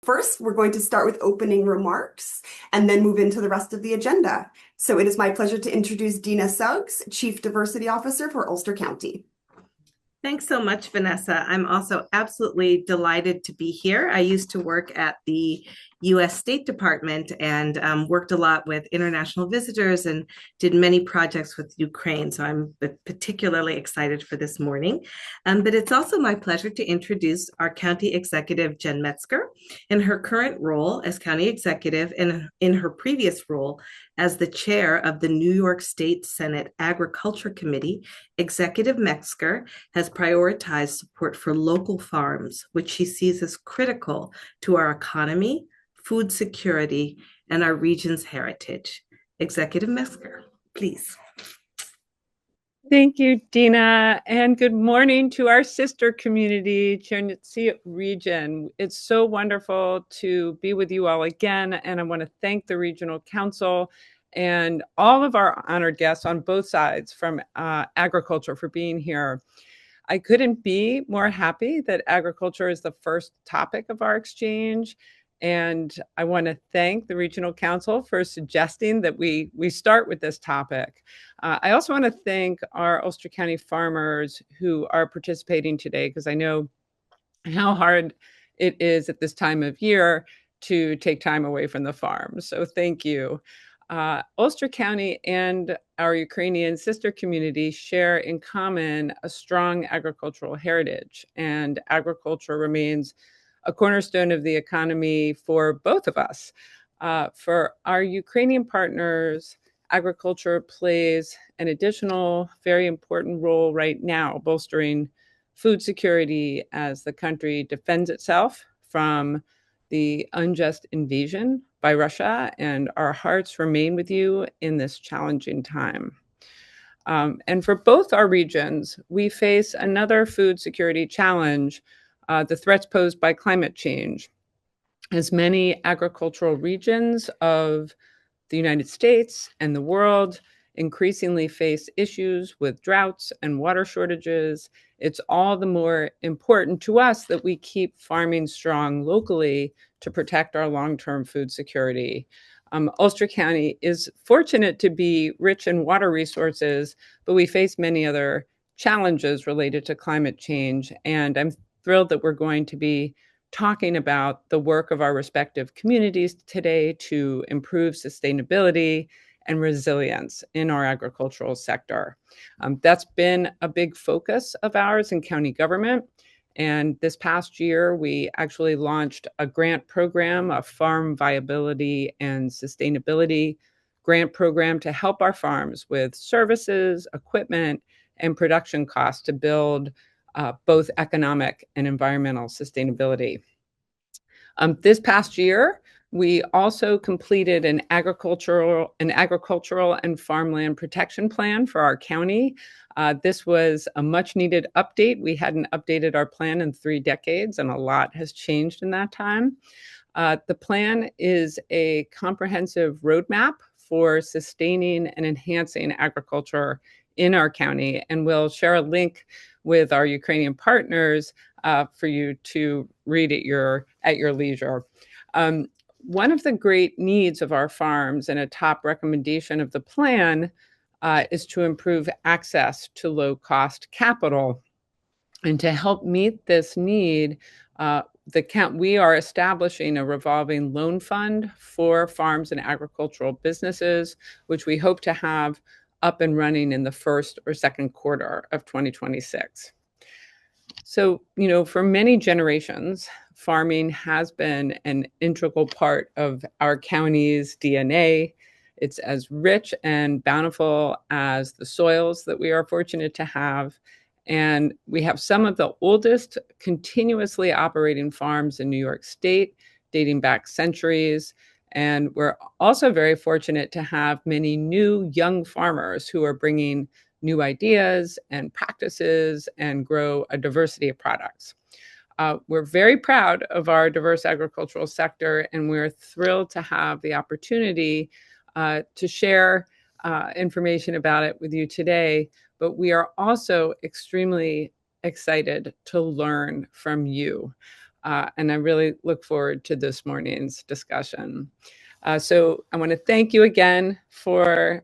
First, we're going to start with opening remarks and then move into the rest of the agenda. So it is my pleasure to introduce Dina Suggs, Chief Diversity Officer for Ulster County. Thanks so much, Vanessa. I'm also absolutely delighted to be here. I used to work at the US State Department and worked a lot with international visitors and did many projects with Ukraine. So I'm particularly excited for this morning. But it's also my pleasure to introduce our County Executive, Jen Metzger, in her current role as County Executive and in her previous role as the chair of the New York State Senate Agriculture Committee. Executive Metzger has prioritized support for local farms, which she sees as critical to our economy, food security, and our region's heritage. Executive Metzger, please. Thank you, Dina, and good morning to our sister community, Chernivtsi Region. It's so wonderful to be with you all again, and I want to thank the Regional Council and all of our honored guests on both sides from agriculture for being here. I couldn't be more happy that agriculture is the first topic of our exchange. And I want to thank the Regional Council for suggesting that we start with this topic. I also want to thank our Ulster County farmers who are participating today, because I know how hard it is at this time of year to take time away from the farm. So thank you. Ulster County and our Ukrainian sister community share in common a strong agricultural heritage, and agriculture remains a cornerstone of the economy for both of us. For our Ukrainian partners, agriculture plays an additional very important role right now, bolstering food security as the country defends itself from the unjust invasion by Russia, and our hearts remain with you in this challenging time. And for both our regions, we face another food security challenge, the threats posed by climate change. As many agricultural regions of the United States and the world increasingly face issues with droughts and water shortages, it's all the more important to us that we keep farming strong locally to protect our long-term food security. Ulster County is fortunate to be rich in water resources, but we face many other challenges related to climate change. And I'm thrilled that we're going to be talking about the work of our respective communities today to improve sustainability and resilience in our agricultural sector. That's been a big focus of ours in county government. And this past year, we actually launched a grant program, a farm viability and sustainability grant program to help our farms with services, equipment, and production costs to build both economic and environmental sustainability. This past year, we also completed an agricultural and farmland protection plan for our county. This was a much needed update. We hadn't updated our plan in 3 decades, and a lot has changed in that time. The plan is a comprehensive roadmap for sustaining and enhancing agriculture in our county, and we'll share a link with our Ukrainian partners for you to read at your leisure. One of the great needs of our farms and a top recommendation of the plan is to improve access to low-cost capital. And to help meet this need, we are establishing a revolving loan fund for farms and agricultural businesses, which we hope to have up and running in the first or second quarter of 2026. So, for many generations, farming has been an integral part of our county's DNA. It's as rich and bountiful as the soils that we are fortunate to have. And we have some of the oldest continuously operating farms in New York State, dating back centuries. And we're also very fortunate to have many new young farmers who are bringing new ideas and practices and grow a diversity of products. We're very proud of our diverse agricultural sector, and we're thrilled to have the opportunity to share information about it with you today. But we are also extremely excited to learn from you. And I really look forward to this morning's discussion. So I want to thank you again for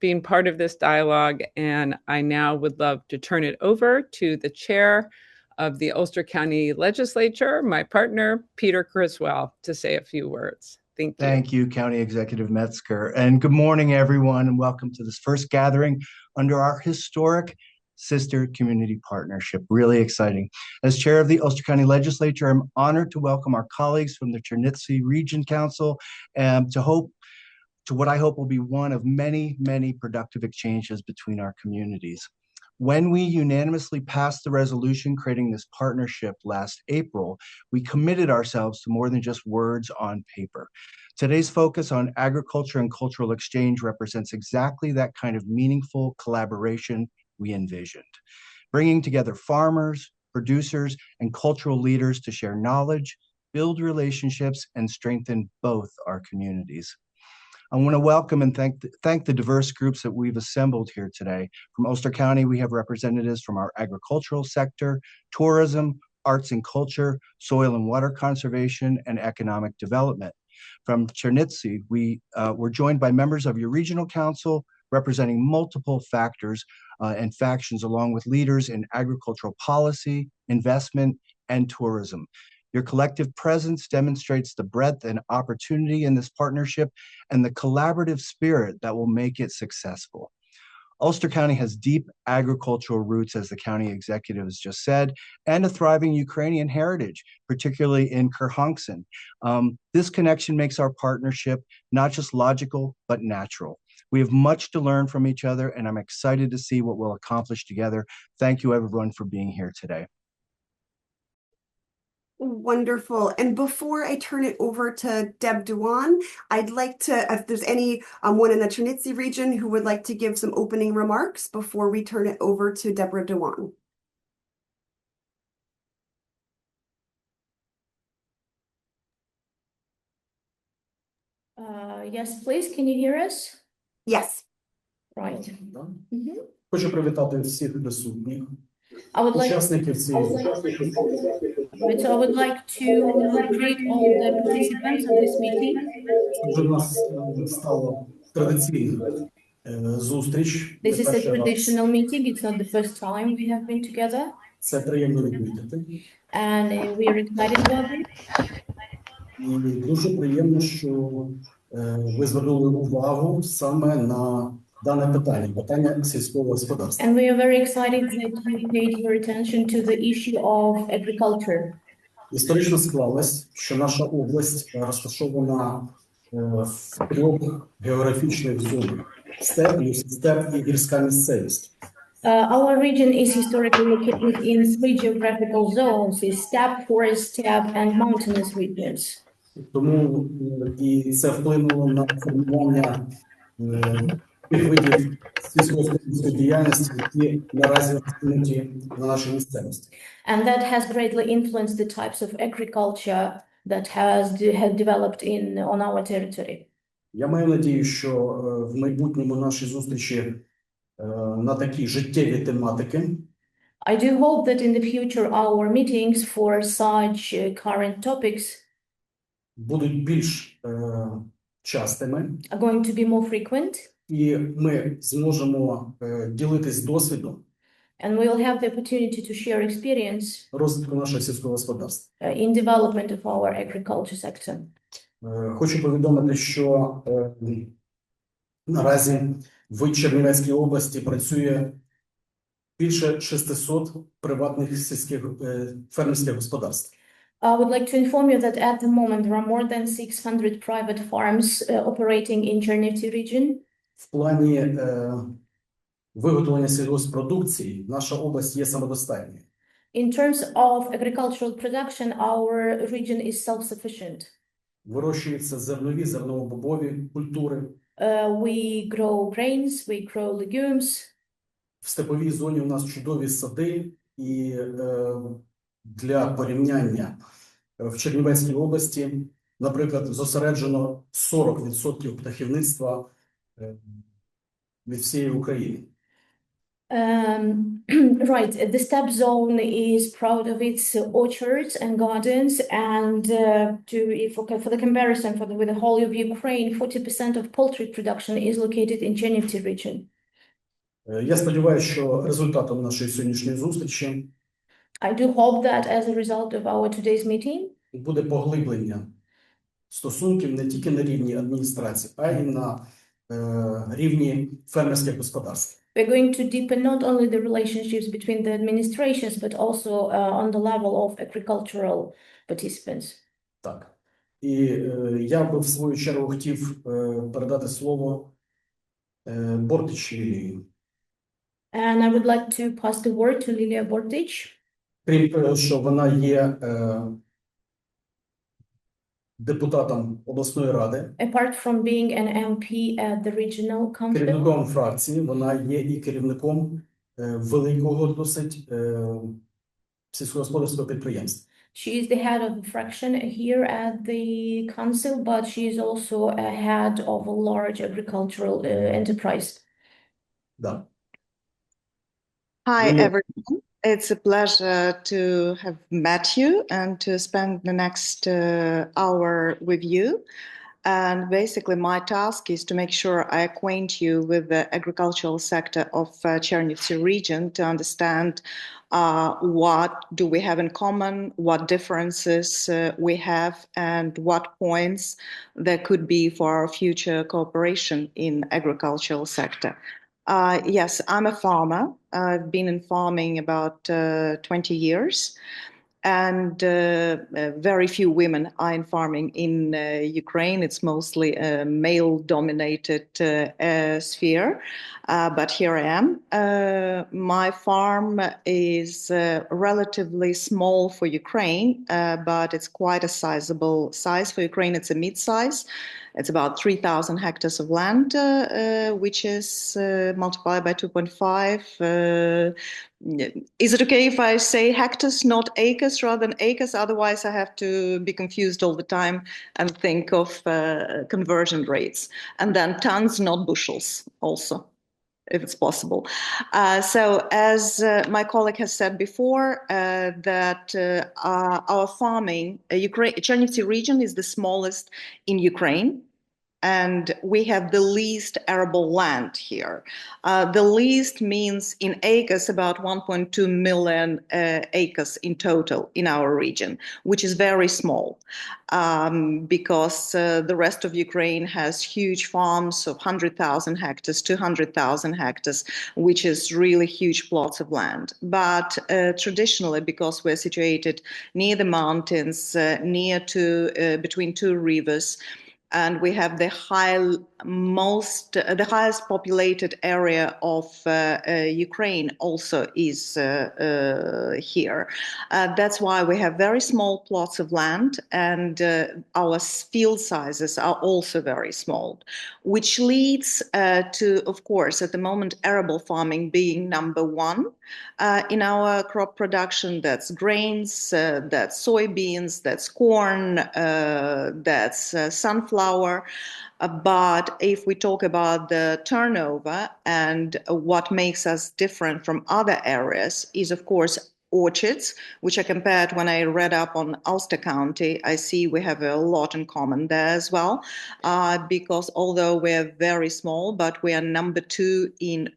being part of this dialogue. And I now would love to turn it over to the chair of the Ulster County Legislature, my partner, Peter Criswell, to say a few words. Thank you. Thank you, County Executive Metzger. And good morning, everyone, and welcome to this first gathering under our historic sister community partnership. Really exciting. As chair of the Ulster County Legislature, I'm honored to welcome our colleagues from the Chernivtsi Region Council to what I hope will be one of many, many productive exchanges between our communities. When we unanimously passed the resolution creating this partnership last April, we committed ourselves to more than just words on paper. Today's focus on agriculture and cultural exchange represents exactly that kind of meaningful collaboration we envisioned, bringing together farmers, producers, and cultural leaders to share knowledge, build relationships, and strengthen both our communities. I want to welcome and thank the diverse groups that we've assembled here today. From Ulster County, we have representatives from our agricultural sector, tourism, arts and culture, soil and water conservation, and economic development. From Chernivtsi, we're joined by members of your regional council representing multiple factors and factions, along with leaders in agricultural policy, investment, and tourism. Your collective presence demonstrates the breadth and opportunity in this partnership and the collaborative spirit that will make it successful. Ulster County has deep agricultural roots, as the county executive has just said, and a thriving Ukrainian heritage, particularly in Chernivtsi. This connection makes our partnership not just logical, but natural. We have much to learn from each other, and I'm excited to see what we'll accomplish together. Thank you, everyone, for being here today. Wonderful. And before I turn it over to Deb Dewan, I'd like to, if there's anyone in the Chernivtsi region who would like to give some opening remarks before we turn it over to Deborah Dewan. Yes, please. Can you hear us? Yes. Right. Хочу привітати всіх присутніх. I would like to greet all the participants of this meeting. Вже в нас стало традиційною зустріч. This is a traditional meeting. It's not the first time we have been together. Це приємно відмітити. And we are excited about it. І дуже приємно, що ви звернули увагу саме на дане питання сільського господарства. And we are very excited that you paid your attention to the issue of agriculture. Історично склалось, що наша область розташована в трьох географічних зонах: степ і гірська місцевість. Our region is historically located in three geographical zones: steppe, forest steppe, and mountainous regions. Тому і це вплинуло на формування тих видів сільськогосподарської діяльності, які наразі розташовані на нашій місцевості. And that has greatly influenced the types of agriculture that have developed on our territory. Я маю надію, що в майбутньому наші зустрічі на такі життєві тематики I do hope that in the future our meetings for such current topics будуть більш частими, are going to be more frequent, і ми зможемо ділитись досвідом and we will have the opportunity to share experience розвитку нашого сільського господарства. in development of our agriculture sector. Хочу повідомити, що наразі в Чернівецькій області працює більше 600 приватних сільських фермерських господарств. I would like to inform you that at the moment there are more than 600 private farms operating in Chernivtsi region. В плані виготовлення сільгосппродукції наша область є самодостатньою. In terms of agricultural production, our region is self-sufficient. Вирощуються зернові культури. We grow grains, we grow legumes. В степовій зоні у нас чудові сади, і для порівняння в Чернівецькій області, наприклад, зосереджено 40% птахівництва від всієї України. Right, the steppe zone is proud of its orchards and gardens, and for the comparison with the whole of Ukraine, 40% of poultry production is located in Chernivtsi region. Я сподіваюся, що результатом нашої сьогоднішньої зустрічі I do hope that as a result of our today's meeting, буде поглиблення стосунків не тільки на рівні адміністрації, а й на рівні фермерських господарств. we're going to deepen not only the relationships between the administrations, but also on the level of agricultural participants. Так. І я би в свою чергу хотів передати слово Бортич Лілії. And I would like to pass the word to Lilia Bortic. Крім того, що вона є депутатом обласної ради, Apart from being an MP at the regional council, керівником фракції, вона є і керівником великого досить сільськогосподарського підприємства. she is the head of the fraction here at the council, but she is also a head of a large agricultural enterprise. Да. Hi, Lilia. everyone. It's a pleasure to have met you and to spend the next hour with you. And basically, my task is to make sure I acquaint you with the agricultural sector of Chernivtsi region to understand what do we have in common, what differences we have, and what points there could be for our future cooperation in agricultural sector. Yes, I'm a farmer. I've been in farming about 20 years, and very few women are in farming in Ukraine. It's mostly a male-dominated sphere, but here I am. My farm is relatively small for Ukraine, but it's quite a sizable size. For Ukraine, it's a mid-size. It's about 3,000 hectares of land, which is multiplied by 2.5. Is it okay if I say hectares, not acres, rather than acres? Otherwise, I have to be confused all the time and think of conversion rates. And then tons, not bushels, also, if it's possible. So as my colleague has said before, that our farming, Chernivtsi region is the smallest in Ukraine. And we have the least arable land here. The least means in acres about 1.2 million acres in total in our region, which is very small because the rest of Ukraine has huge farms of 100,000 hectares, 200,000 hectares, which is really huge plots of land. But traditionally, because we're situated near the mountains, near to between two rivers, and we have the highest populated area of Ukraine also is here. That's why we have very small plots of land, and our field sizes are also very small, which leads to, of course, at the moment, arable farming being number one in our crop production. That's grains, that's soybeans, that's corn, that's sunflower. But if we talk about the turnover and what makes us different from other areas is, of course, orchards, which I compared when I read up on Ulster County. I see we have a lot in common there as well, because although we're very small, but we are number two in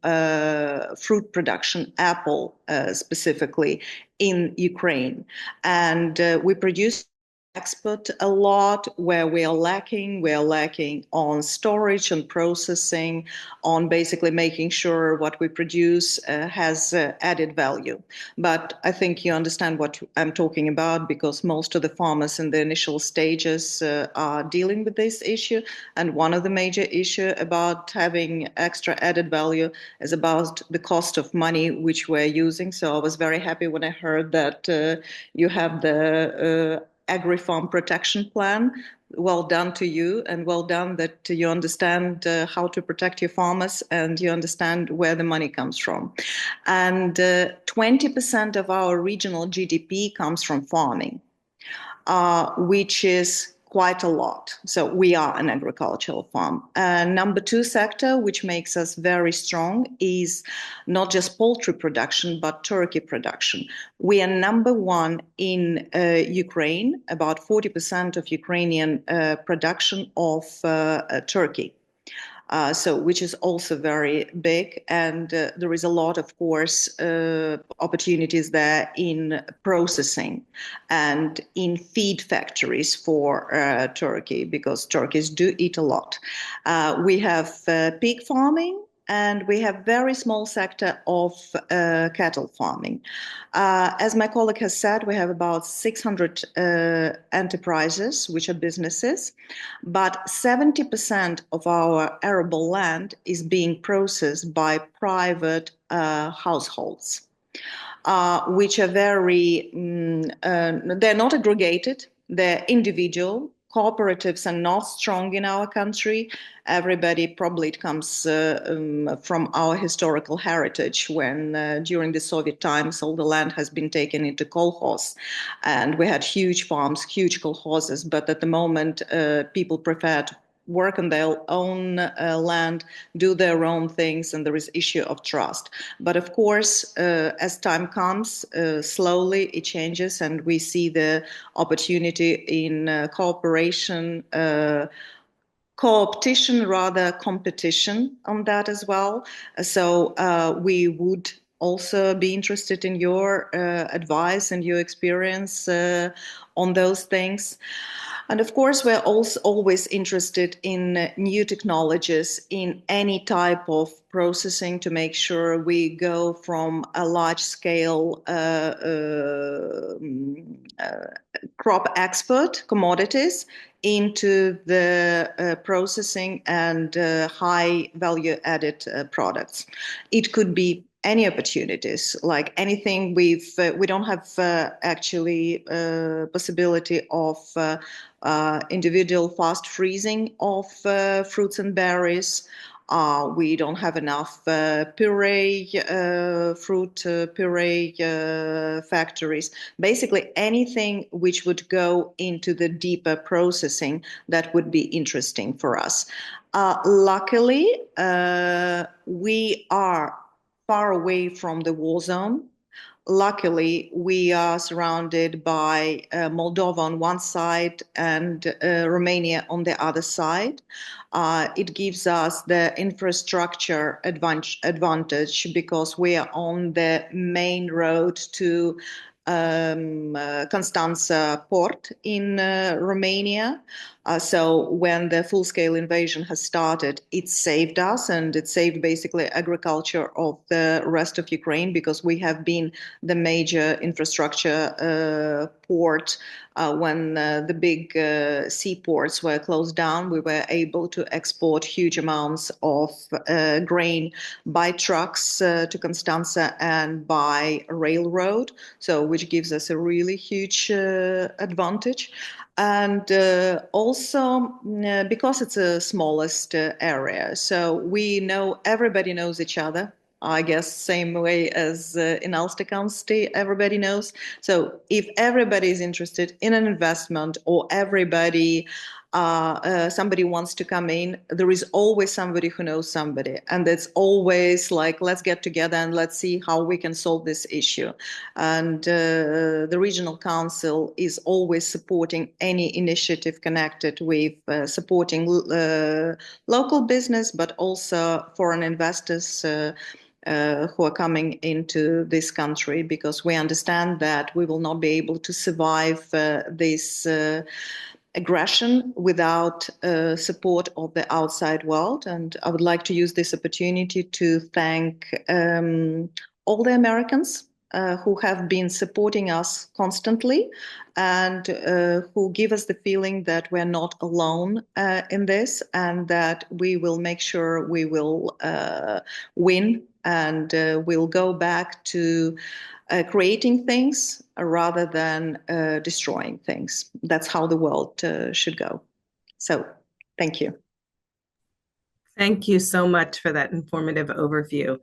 fruit production, apple specifically, in Ukraine. And we produce export a lot. Where we are lacking on storage and processing, on basically making sure what we produce has added value. But I think you understand what I'm talking about, because most of the farmers in the initial stages are dealing with this issue. And one of the major issues about having extra added value is about the cost of money which we're using. So I was very happy when I heard that you have the Agri-Farm Protection Plan. Well done to you, and well done that you understand how to protect your farmers and you understand where the money comes from. And 20% of our regional GDP comes from farming, which is quite a lot. So we are an agricultural farm. Number two sector, which makes us very strong, is not just poultry production, but turkey production. We are number one in Ukraine, about 40% of Ukrainian production of turkey. Which is also very big, and there is a lot, of course, opportunities there in processing and in feed factories for turkey, because turkeys do eat a lot. We have pig farming, and we have very small sector of cattle farming. As my colleague has said, we have about 600 enterprises, which are businesses, but 70% of our arable land is being processed by private households, which are very, they're not aggregated, they're individual. Cooperatives are not strong in our country. Everybody, probably it comes from our historical heritage, when during the Soviet times all the land has been taken into kolkhoz, and we had huge farms, huge kolkhozes, but at the moment people prefer to work on their own land, do their own things, and there is issue of trust. But of course, as time comes, slowly it changes, and we see the opportunity in cooperation, co-opetition, rather competition on that as well. So we would also be interested in your advice and your experience on those things. And of course, we're also always interested in new technologies in any type of processing to make sure we go from a large scale crop export commodities into the processing and high value added products. It could be any opportunities, like anything. We don't have actually possibility of individual fast freezing of fruits and berries. We don't have enough puree, fruit puree factories. Basically anything which would go into the deeper processing, that would be interesting for us. Luckily, we are far away from the war zone. Luckily, we are surrounded by Moldova on one side and Romania on the other side. It gives us the infrastructure advantage because we are on the main road to Constanța port in Romania. So when the full-scale invasion has started, it saved us, and it saved basically agriculture of the rest of Ukraine, because we have been the major infrastructure port. When the big seaports were closed down, we were able to export huge amounts of grain by trucks to Constanța and by railroad, so which gives us a really huge advantage. And also because it's a smallest area, so we know, everybody knows each other. I guess same way as in Ulster County, everybody knows. So if everybody is interested in an investment, or everybody, somebody wants to come in, there is always somebody who knows somebody. And it's always like, let's get together and let's see how we can solve this issue. And the regional council is always supporting any initiative connected with supporting local business, but also foreign investors who are coming into this country, because we understand that we will not be able to survive this aggression without support of the outside world. And I would like to use this opportunity to thank all the Americans who have been supporting us constantly, and who give us the feeling that we're not alone in this, and that we will make sure we will win, and we'll go back to creating things rather than destroying things. That's how the world should go. So thank you. Thank you so much for that informative overview.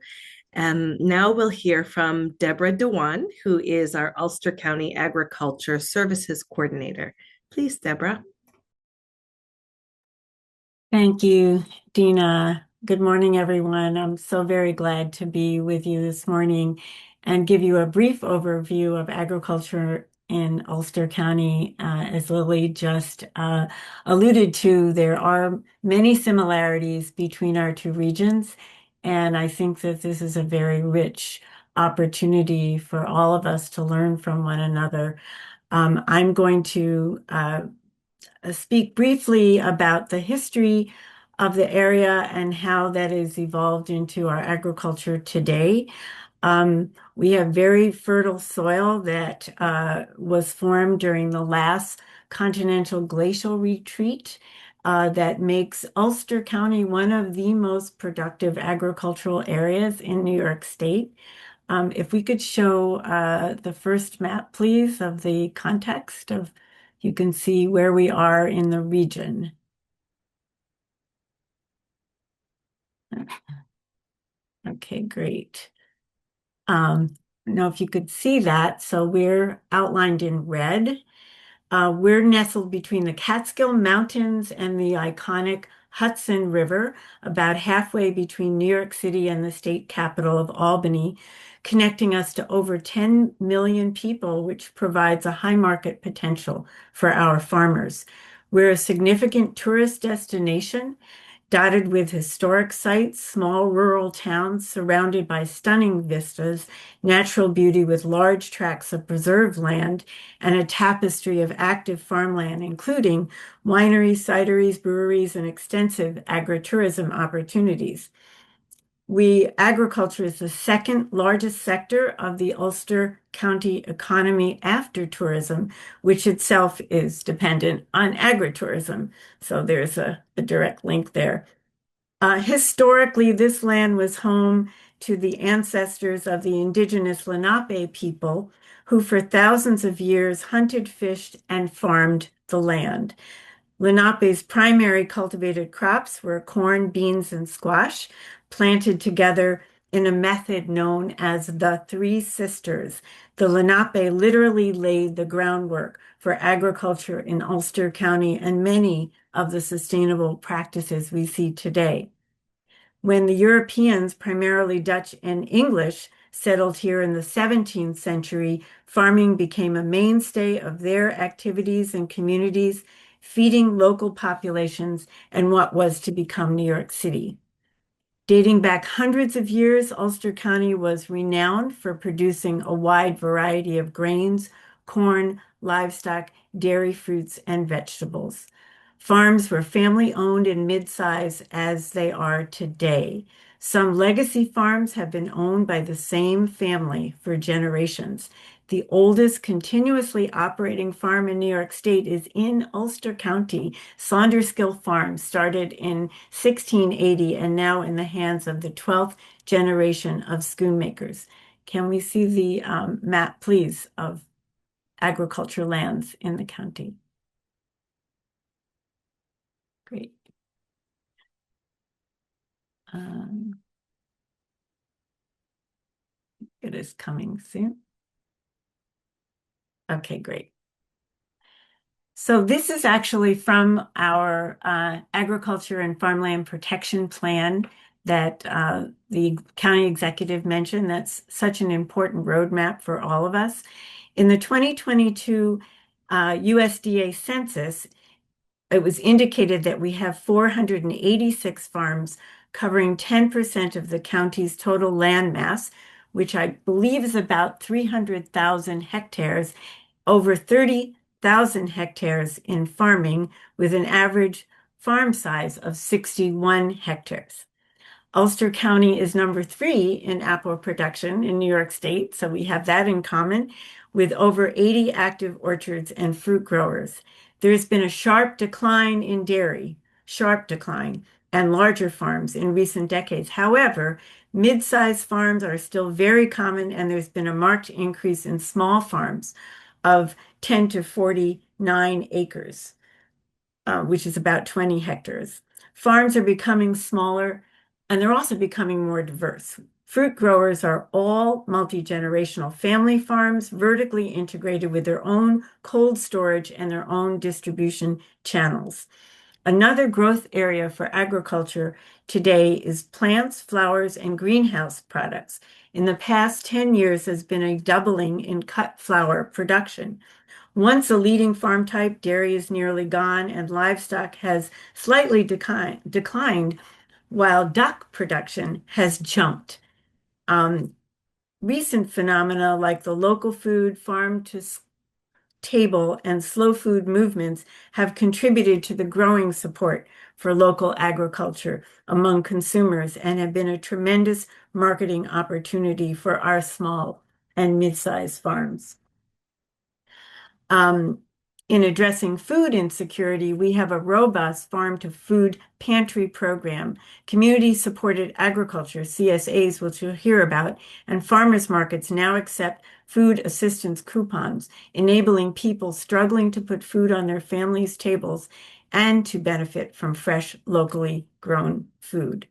And now we'll hear from Deborah Dewan, who is our Ulster County Agriculture Services Coordinator. Please, Deborah. Thank you, Dina. Good morning, everyone. I'm so very glad to be with you this morning and give you a brief overview of agriculture in Ulster County. As Lily just alluded to, there are many similarities between our two regions, and I think that this is a very rich opportunity for all of us to learn from one another. I'm going to speak briefly about the history of the area and how that has evolved into our agriculture today. We have very fertile soil that was formed during the last continental glacial retreat that makes Ulster County one of the most productive agricultural areas in New York State. If we could show the first map, please, of the context of, you can see where we are in the region. Okay, great. Now, if you could see that, so we're outlined in red. We're nestled between the Catskill Mountains and the iconic Hudson River, about halfway between New York City and the state capital of Albany, connecting us to over 10 million people, which provides a high market potential for our farmers. We're a significant tourist destination, dotted with historic sites, small rural towns surrounded by stunning vistas, natural beauty with large tracts of preserved land, and a tapestry of active farmland, including wineries, cideries, breweries, and extensive agritourism opportunities. Agriculture is the second largest sector of the Ulster County economy after tourism, which itself is dependent on agritourism. So there's a direct link there. Historically, this land was home to the ancestors of the indigenous Lenape people, who for thousands of years hunted, fished, and farmed the land. Lenape's primary cultivated crops were corn, beans, and squash, planted together in a method known as the Three Sisters. The Lenape literally laid the groundwork for agriculture in Ulster County and many of the sustainable practices we see today. When the Europeans, primarily Dutch and English, settled here in the 17th century, farming became a mainstay of their activities and communities, feeding local populations and what was to become New York City. Dating back hundreds of years, Ulster County was renowned for producing a wide variety of grains, corn, livestock, dairy, fruits, and vegetables. Farms were family-owned and mid-size as they are today. Some legacy farms have been owned by the same family for generations. The oldest continuously operating farm in New York State is in Ulster County. Saunderskill Farm started in 1680 and now in the hands of the 12th generation of schoonmakers. Can we see the map, please, of agriculture lands in the county? Great. It is coming soon. Okay, great. So this is actually from our Agriculture and Farmland Protection Plan that the county executive mentioned. That's such an important roadmap for all of us. In the 2022 USDA census, it was indicated that we have 486 farms covering 10% of the county's total land mass, which I believe is about 300,000 hectares, over 30,000 hectares in farming, with an average farm size of 61 hectares. Ulster County is number 3 in apple production in New York State, so we have that in common, with over 80 active orchards and fruit growers. There's been a sharp decline in dairy, and larger farms in recent decades. However, mid-sized farms are still very common, and there's been a marked increase in small farms of 10 to 49 acres, which is about 20 hectares. Farms are becoming smaller, and they're also becoming more diverse. Fruit growers are all multi-generational family farms, vertically integrated with their own cold storage and their own distribution channels. Another growth area for agriculture today is plants, flowers, and greenhouse products. In the past 10 years, there's been a doubling in cut flower production. Once a leading farm type, dairy is nearly gone, and livestock has slightly declined, while duck production has jumped. Recent phenomena like the local food, farm to table, and slow food movements have contributed to the growing support for local agriculture among consumers and have been a tremendous marketing opportunity for our small and mid-sized farms. In addressing food insecurity, we have a robust farm to food pantry program, community-supported agriculture, CSAs, which you'll hear about, and farmers markets now accept food assistance coupons, enabling people struggling to put food on their families' tables and to benefit from fresh, locally grown food.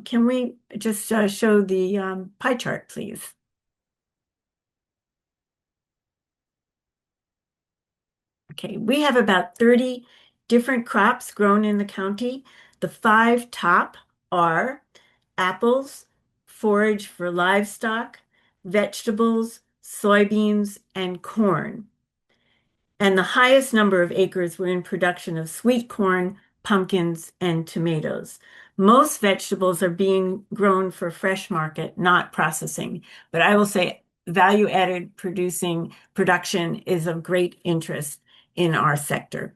Can we just show the pie chart, please? Okay, we have about 30 different crops grown in the county. The 5 top are apples, forage for livestock, vegetables, soybeans, and corn. And the highest number of acres were in production of sweet corn, pumpkins, and tomatoes. Most vegetables are being grown for fresh market, not processing. But I will say value-added production is of great interest in our sector.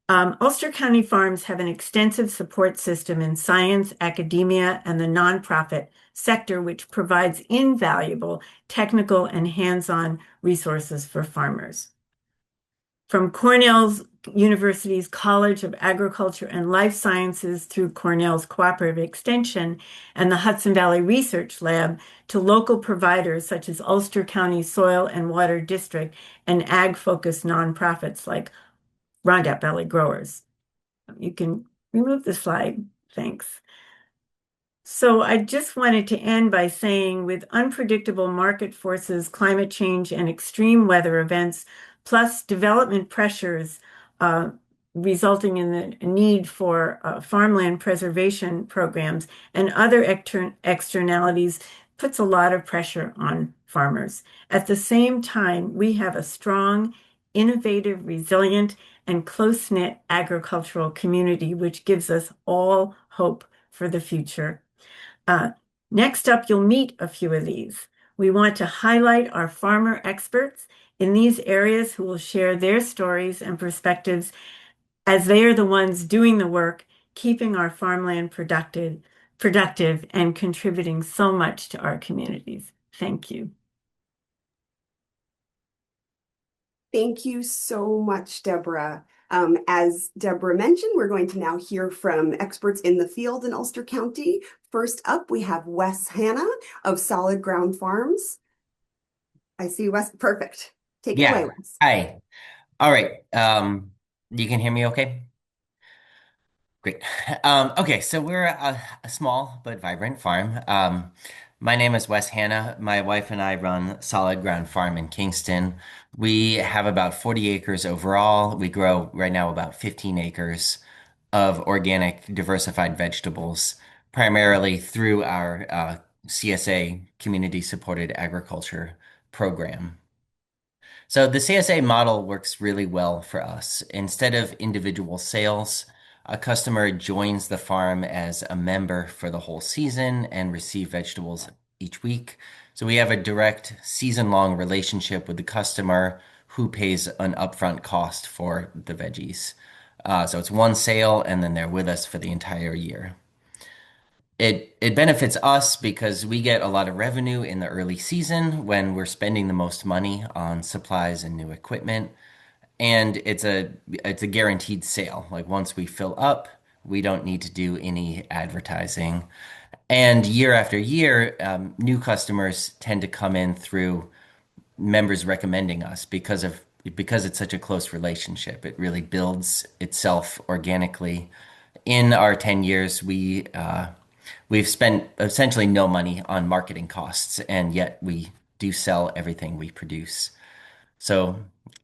Ulster County farms have an extensive support system in science, academia, and the nonprofit sector, which provides invaluable technical and hands-on resources for farmers. From Cornell University's College of Agriculture and Life Sciences through Cornell's Cooperative Extension and the Hudson Valley Research Lab to local providers such as Ulster County Soil and Water District and ag-focused nonprofits like Roundup Valley Growers. You can remove the slide, thanks. So I just wanted to end by saying with unpredictable market forces, climate change, and extreme weather events, plus development pressures resulting in the need for farmland preservation programs and other externalities puts a lot of pressure on farmers. At the same time, we have a strong, innovative, resilient, and close-knit agricultural community, which gives us all hope for the future. Next up, you'll meet a few of these. We want to highlight our farmer experts in these areas who will share their stories and perspectives as they are the ones doing the work, keeping our farmland productive and contributing so much to our communities. Thank you. Thank you so much, Deborah. As Deborah mentioned, we're going to now hear from experts in the field in Ulster County. First up, we have Wes Hanna of Solid Ground Farms. I see Wes. Perfect. Take it away, Wes. Hi. All right. You can hear me okay? Great. Okay, so we're a small but vibrant farm. My name is Wes Hanna. My wife and I run Solid Ground Farm in Kingston. We have about 40 acres overall. We grow right now about 15 acres of organic diversified vegetables, primarily through our CSA, Community Supported Agriculture program. So the CSA model works really well for us. Instead of individual sales, a customer joins the farm as a member for the whole season and receive vegetables each week. So we have a direct season-long relationship with the customer who pays an upfront cost for the veggies. So it's one sale and then they're with us for the entire year. It benefits us because we get a lot of revenue in the early season when we're spending the most money on supplies and new equipment. And it's a guaranteed sale. Like once we fill up, we don't need to do any advertising. And year after year, new customers tend to come in through members recommending us because it's such a close relationship. It really builds itself organically. In our 10 years, we've spent essentially no money on marketing costs, and yet we do sell everything we produce. So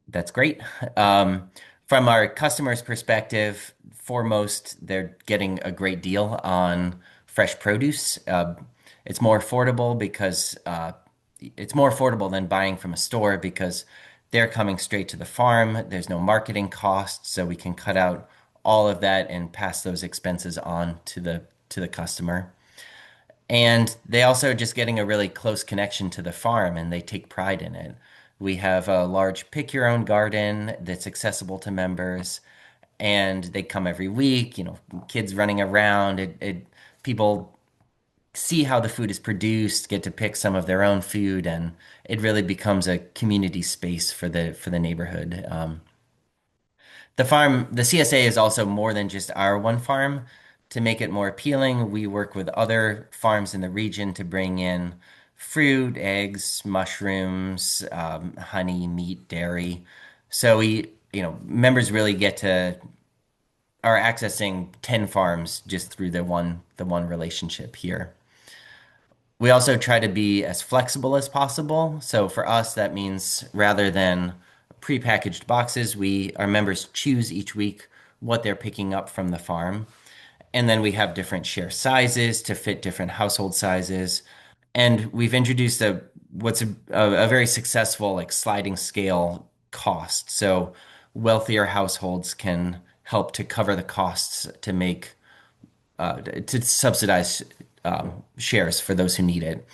that's great. From our customers' perspective, foremost, they're getting a great deal on fresh produce. It's more affordable because it's more affordable than buying from a store because they're coming straight to the farm. There's no marketing costs, so we can cut out all of that and pass those expenses on to the customer. And they also are just getting a really close connection to the farm and they take pride in it. We have a large pick your own garden that's accessible to members and they come every week, kids running around. People see how the food is produced, get to pick some of their own food, and it really becomes a community space for the neighborhood. The CSA is also more than just our one farm. To make it more appealing, we work with other farms in the region to bring in fruit, eggs, mushrooms, honey, meat, dairy. So members really are accessing 10 farms just through the one relationship here. We also try to be as flexible as possible. So for us, that means rather than prepackaged boxes, our members choose each week what they're picking up from the farm. And then we have different share sizes to fit different household sizes. And we've introduced what's a very successful like sliding scale cost. So wealthier households can help to cover the costs to subsidize shares for those who need it.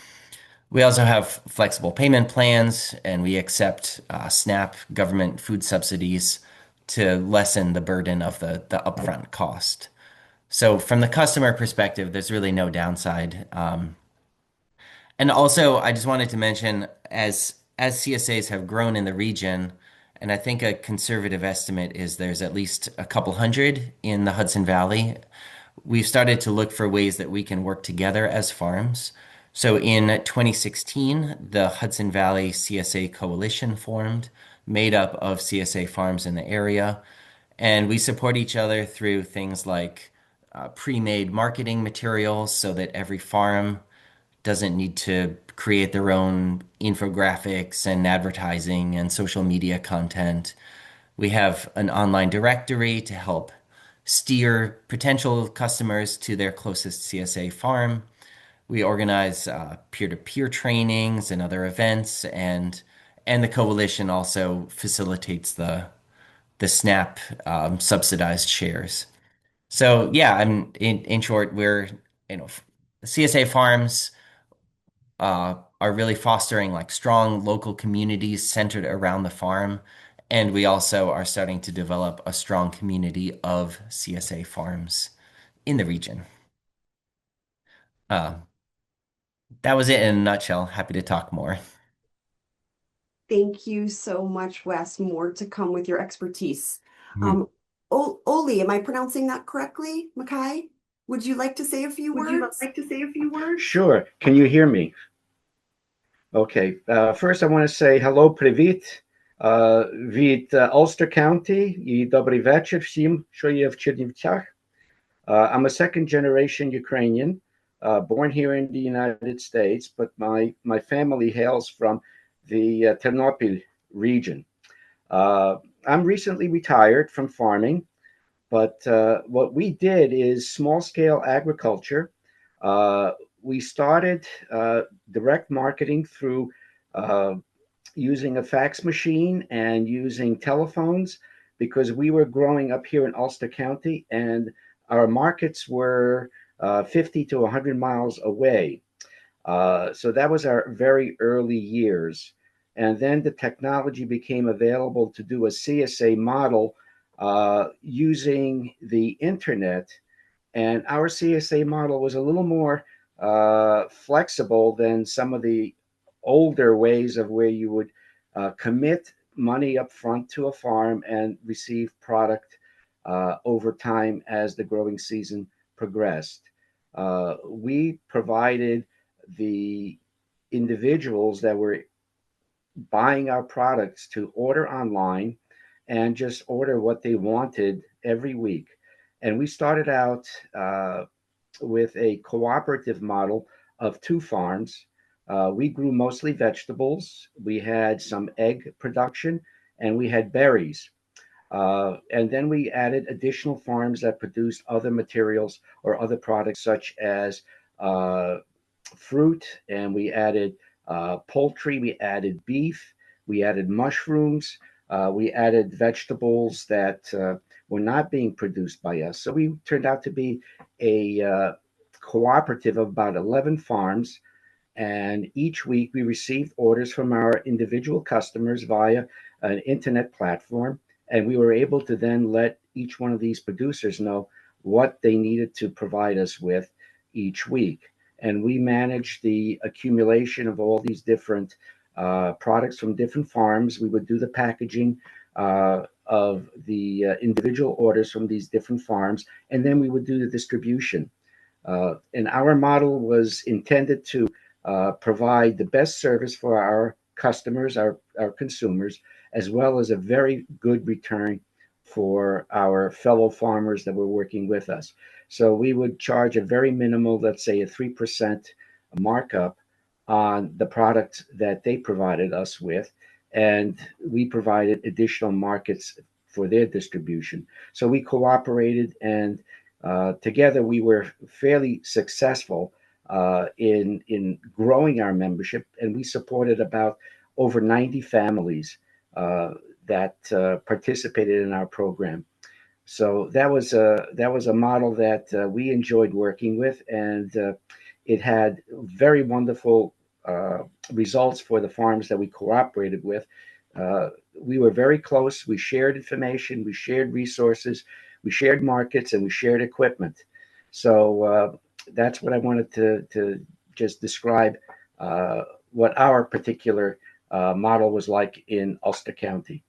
We also have flexible payment plans, and we accept SNAP government food subsidies to lessen the burden of the upfront cost. So from the customer perspective, there's really no downside. And also, I just wanted to mention, as CSAs have grown in the region, and I think a conservative estimate is there's at least a couple hundred in the Hudson Valley. We've started to look for ways that we can work together as farms. So in 2016, the Hudson Valley CSA Coalition formed, made up of CSA farms in the area. And we support each other through things like pre-made marketing materials so that every farm doesn't need to create their own infographics and advertising and social media content. We have an online directory to help steer potential customers to their closest CSA farm. We organize peer-to-peer trainings and other events, and the coalition also facilitates the SNAP subsidized shares. So yeah, in short, CSA farms are really fostering like strong local communities centered around the farm. And we also are starting to develop a strong community of CSA farms in the region. That was it in a nutshell. Happy to talk more. Thank you so much, Wes. More to come with your expertise. Mhm. Oli, am I pronouncing that correctly? Mackay, would you like to say a few words? Sure. Can you hear me? Okay. First, I want to say hello, привіт. Від Ulster County і добрий вечір всім, що є в Chernivtsi. I'm a second generation Ukrainian, born here in the United States, but my family hails from the Chernivtsi region. I'm recently retired from farming, but what we did is small-scale agriculture. We started direct marketing through using a fax machine and using telephones because we were growing up here in Ulster County and our markets were 50 to 100 miles away. So that was our very early years. And then the technology became available to do a CSA model using the internet. And our CSA model was a little more flexible than some of the older ways of where you would commit money up front to a farm and receive product over time as the growing season progressed. We provided the individuals that were buying our products to order online and just order what they wanted every week. And we started out with a cooperative model of 2 farms. We grew mostly vegetables. We had some egg production and we had berries. And then we added additional farms that produced other materials or other products such as fruit, and we added poultry, we added beef, we added mushrooms, we added vegetables that were not being produced by us. So we turned out to be a cooperative of about 11 farms. And each week we received orders from our individual customers via an internet platform. And we were able to then let each one of these producers know what they needed to provide us with each week. And we managed the accumulation of all these different products from different farms. We would do the packaging of the individual orders from these different farms, and then we would do the distribution. And our model was intended to provide the best service for our customers, our consumers, as well as a very good return for our fellow farmers that were working with us. So we would charge a very minimal, let's say a 3% markup on the product that they provided us with. And we provided additional markets for their distribution. So we cooperated, and together we were fairly successful in growing our membership, and we supported about over 90 families that participated in our program. So that was a model that we enjoyed working with, and it had very wonderful results for the farms that we cooperated with. We were very close. We shared information, we shared resources, we shared markets, and we shared equipment. So that's what I wanted to just describe what our particular model was like in Ulster County.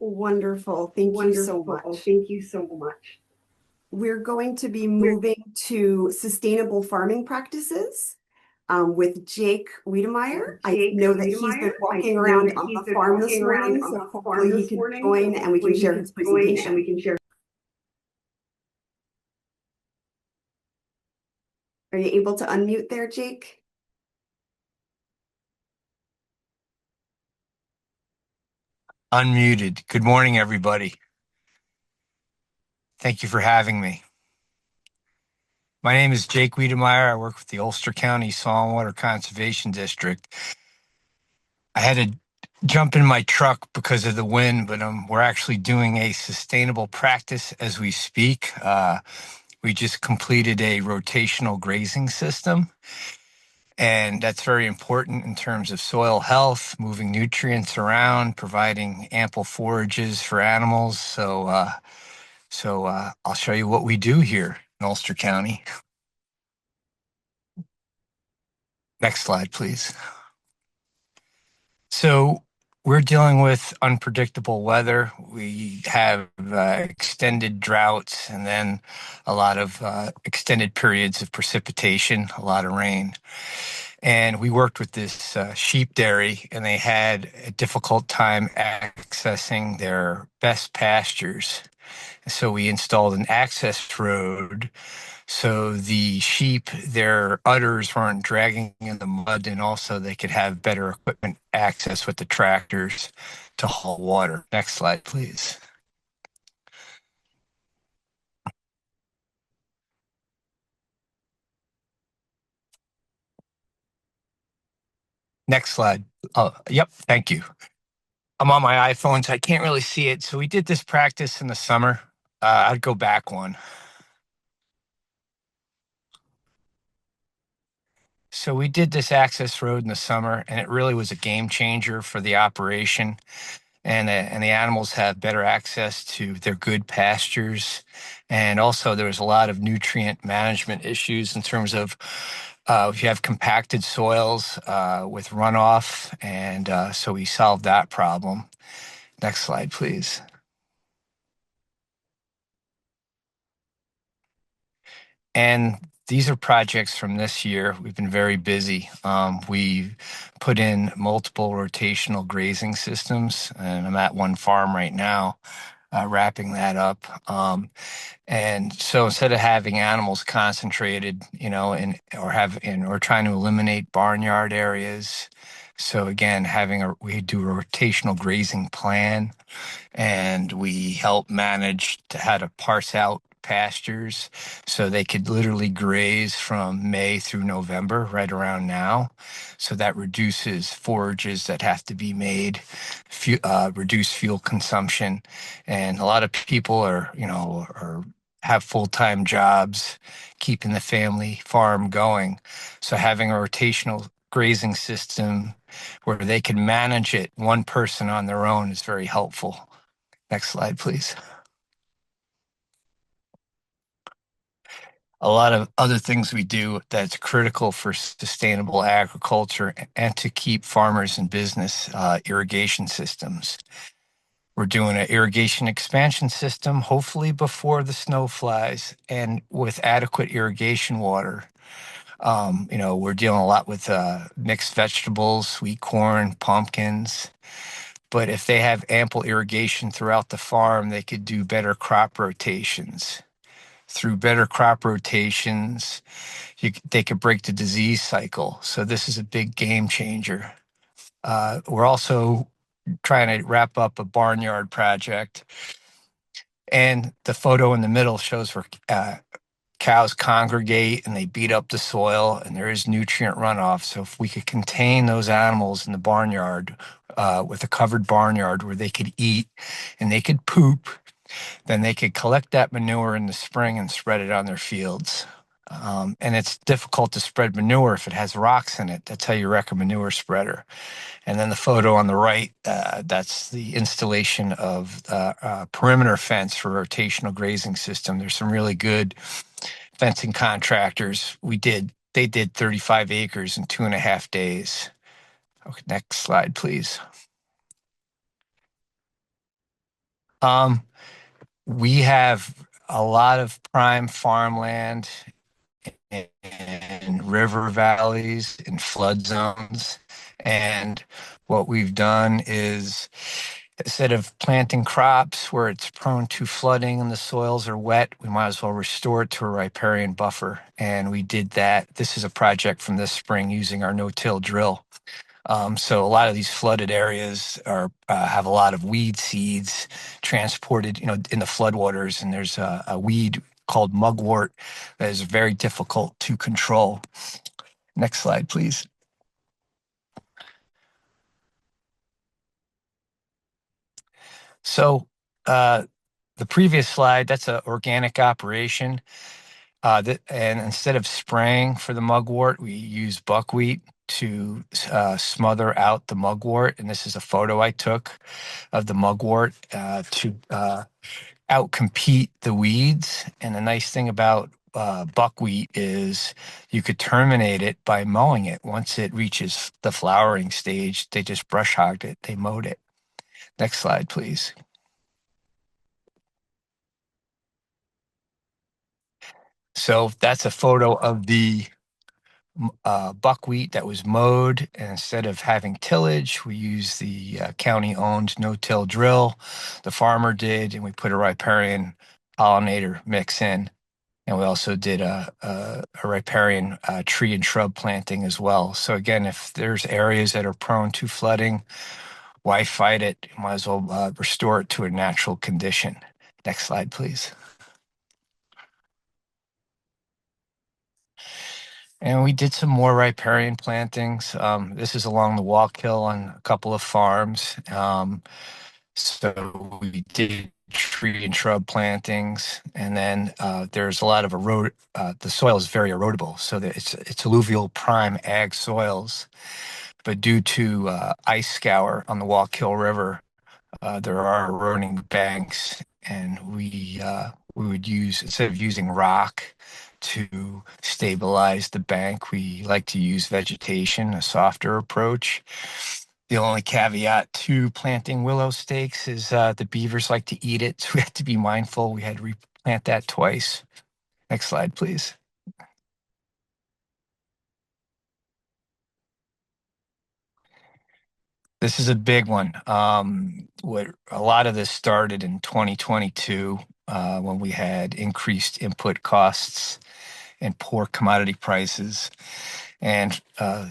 Wonderful. Thank you so much. Thank you so much. We're going to be moving to sustainable farming practices with Jake Wiedemeyer. I know that he's been walking around on the farm this morning, so hopefully he can join and we can share his presentation. Are you able to unmute there, Jake? Unmuted. Good morning, everybody. Thank you for having me. My name is Jake Wiedemeyer. I work with the Ulster County Saltwater Conservation District. I had to jump in my truck because of the wind, but we're actually doing a sustainable practice as we speak. We just completed a rotational grazing system, and that's very important in terms of soil health, moving nutrients around, providing ample forages for animals. So I'll show you what we do here in Ulster County. Next slide, please. So we're dealing with unpredictable weather. We have extended droughts and then a lot of extended periods of precipitation, a lot of rain. And we worked with this sheep dairy, and they had a difficult time accessing their best pastures. So we installed an access road so the sheep, their udders weren't dragging in the mud, and also they could have better equipment access with the tractors to haul water. Next slide, please. Next slide. Oh, yep, thank you. I'm on my iPhone, so I can't really see it. So we did this practice in the summer. I'd go back one. So we did this access road in the summer, and it really was a game changer for the operation. And the animals have better access to their good pastures. And also there was a lot of nutrient management issues in terms of if you have compacted soils with runoff. And so we solved that problem. Next slide, please. And these are projects from this year. We've been very busy. We've put in multiple rotational grazing systems, and I'm at one farm right now, wrapping that up. And so instead of having animals concentrated, or trying to eliminate barnyard areas, So again, we do a rotational grazing plan, and we help manage how to parse out pastures so they could literally graze from May through November, right around now. So that reduces forages that have to be made, reduce fuel consumption. And a lot of people have full-time jobs, keeping the family farm going. So having a rotational grazing system where they can manage it, one person on their own, is very helpful. Next slide, please. A lot of other things we do that's critical for sustainable agriculture and to keep farmers in business, irrigation systems. We're doing an irrigation expansion system, hopefully before the snow flies, and with adequate irrigation water. We're dealing a lot with mixed vegetables, sweet corn, pumpkins. But if they have ample irrigation throughout the farm, they could do better crop rotations. Through better crop rotations, they could break the disease cycle. So this is a big game changer. We're also trying to wrap up a barnyard project. And the photo in the middle shows where cows congregate and they beat up the soil, and there is nutrient runoff. So if we could contain those animals in the barnyard with a covered barnyard where they could eat and they could poop, then they could collect that manure in the spring and spread it on their fields. And it's difficult to spread manure if it has rocks in it. That's how you wreck a manure spreader. And then the photo on the right, that's the installation of perimeter fence for rotational grazing system. There's some really good fencing contractors. They did 35 acres in 2.5 days. Okay, next slide, please. We have a lot of prime farmland in river valleys, in flood zones. And what we've done is, instead of planting crops where it's prone to flooding and the soils are wet, we might as well restore it to a riparian buffer. And we did that. This is a project from this spring using our no-till drill. So a lot of these flooded areas have a lot of weed seeds transported, in the floodwaters, and there's a weed called mugwort that is very difficult to control. Next slide, please. So the previous slide, that's an organic operation. And instead of spraying for the mugwort, we use buckwheat to smother out the mugwort. And this is a photo I took of the mugwort to outcompete the weeds. And the nice thing about buckwheat is you could terminate it by mowing it. Once it reaches the flowering stage, they just brush hogged it, they mowed it. Next slide, please. So that's a photo of the buckwheat that was mowed, and instead of having tillage, we used the county-owned no-till drill. The farmer did, and we put a riparian pollinator mix in, and we also did a riparian tree and shrub planting as well. So again, if there's areas that are prone to flooding, why fight it? You might as well restore it to a natural condition. Next slide, please. And we did some more riparian plantings. This is along the Wallkill on a couple of farms. So we did tree and shrub plantings, and then there's a lot of the soil is very erodible, so that it's alluvial prime ag soils. But due to ice scour on the Wallkill River, there are eroding banks, and we would use, instead of using rock to stabilize the bank, we like to use vegetation, a softer approach. The only caveat to planting willow stakes is the beavers like to eat it, so we have to be mindful. We had to replant that twice. Next slide, please. This is a big one. A lot of this started in 2022 when we had increased input costs and poor commodity prices. And a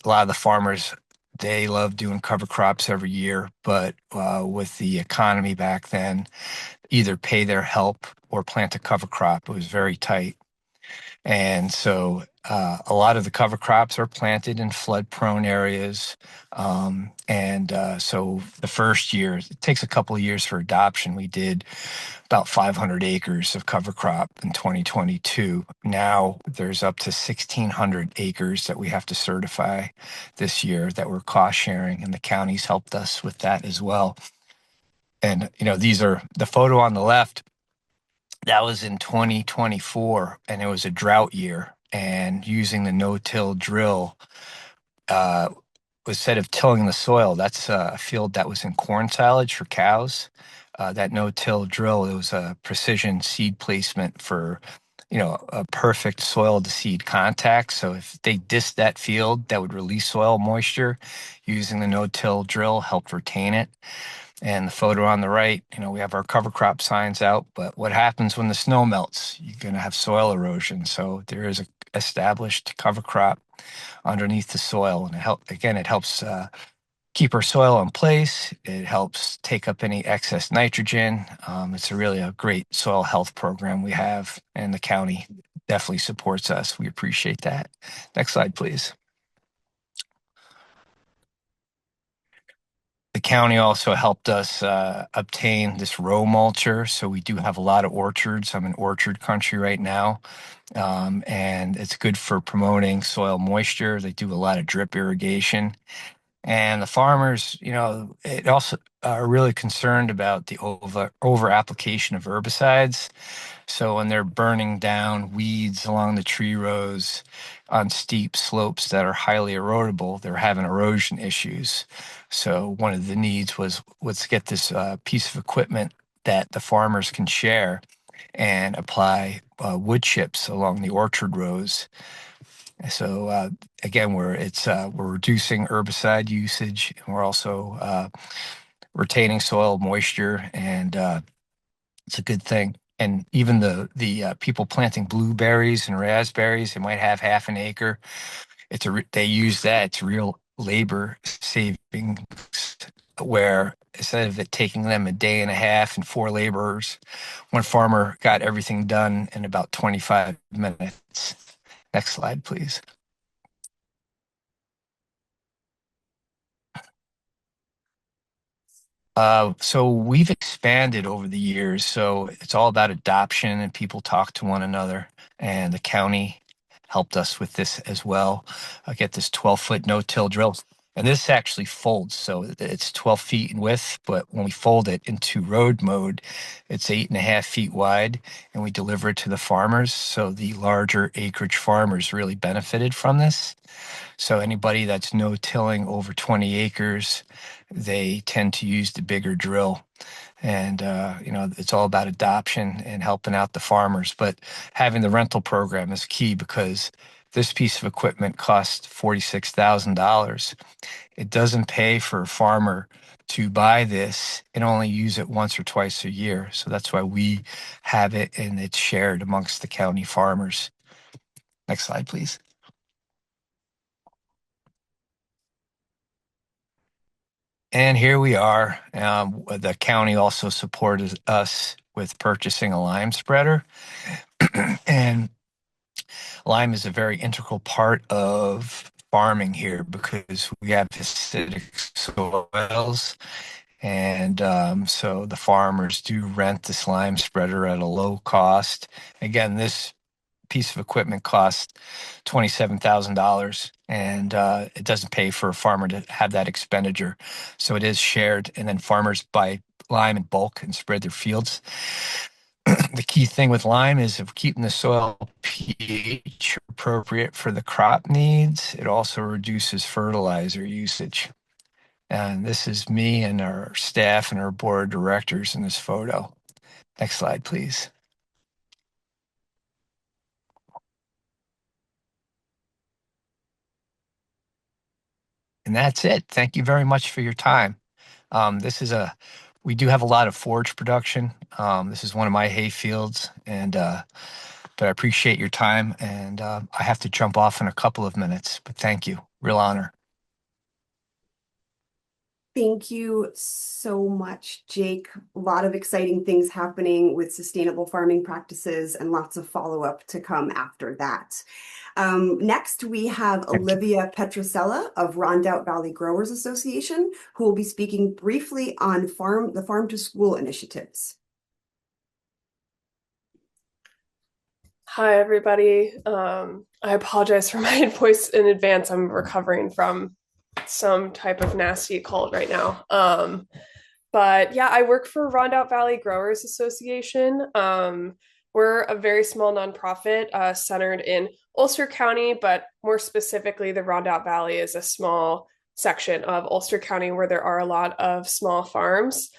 lot of the farmers they love doing cover crops every year, but with the economy back then, either pay their help or plant a cover crop. It was very tight. And so a lot of the cover crops are planted in flood-prone areas. So the first year, it takes a couple of years for adoption. We did about 500 acres of cover crop in 2022. Now there's up to 1,600 acres that we have to certify this year that we're cost sharing, and the county's helped us with that as well. And, these are the photo on the left. That was in 2024, and it was a drought year. And using the no-till drill, instead of tilling the soil, that's a field that was in corn silage for cows. That no-till drill, it was a precision seed placement for, a perfect soil to seed contact. So if they dissed that field, that would release soil moisture. Using the no-till drill helped retain it. And the photo on the right, we have our cover crop signs out, but what happens when the snow melts? You're going to have soil erosion. So there is a established cover crop underneath the soil. And it helps keep our soil in place. It helps take up any excess nitrogen. It's really a great soil health program we have, and the county definitely supports us. We appreciate that. Next slide, please. The county also helped us obtain this row mulcher. So we do have a lot of orchards. I'm in orchard country right now. And it's good for promoting soil moisture. They do a lot of drip irrigation. And the farmers, it also are really concerned about the over application of herbicides. So when they're burning down weeds along the tree rows on steep slopes that are highly erodible, they're having erosion issues. So one of the needs was, let's get this piece of equipment that the farmers can share and apply wood chips along the orchard rows. So again, we're reducing herbicide usage, and we're also retaining soil moisture, and it's a good thing. And even the people planting blueberries and raspberries, they might have half an acre. They use that. It's real labor savings, where instead of it taking them a day and a half and 4 laborers, one farmer got everything done in about 25 minutes. Next slide, please. So we've expanded over the years. So it's all about adoption, and people talk to one another. And the county helped us with this as well. I get this 12-foot no-till drill. And this actually folds. So it's 12 feet in width, but when we fold it into road mode, it's 8.5 feet wide, and we deliver it to the farmers. So the larger acreage farmers really benefited from this. So anybody that's no-tilling over 20 acres, they tend to use the bigger drill. And, it's all about adoption and helping out the farmers. But having the rental program is key, because this piece of equipment costs $46,000. It doesn't pay for a farmer to buy this and only use it once or twice a year. So that's why we have it, and it's shared amongst the county farmers. Next slide, please. And here we are. The county also supported us with purchasing a lime spreader. And lime is a very integral part of farming here, because we have acidic soils. And so the farmers do rent this lime spreader at a low cost. Again, this piece of equipment costs $27,000, and it doesn't pay for a farmer to have that expenditure. So it is shared, and then farmers buy lime in bulk and spread their fields. The key thing with lime is of keeping the soil pH appropriate for the crop needs. It also reduces fertilizer usage. And this is me and our staff and our board of directors in this photo. Next slide, please. And that's it. Thank you very much for your time. We do have a lot of forage production. This is one of my hay fields, but I appreciate your time, and I have to jump off in a couple of minutes, but thank you. Real honor. Thank you so much, Jake. A lot of exciting things happening with sustainable farming practices and lots of follow-up to come after that. Next, we have Olivia Petrosella of Rondout Valley Growers Association, who will be speaking briefly on the Farm to School initiatives. Hi, everybody. I apologize for my voice in advance. I'm recovering from some type of nasty cold right now. But yeah, I work for Rondout Valley Growers Association. We're a very small nonprofit centered in Ulster County, but more specifically, the Rondout Valley is a small section of Ulster County where there are a lot of small farms.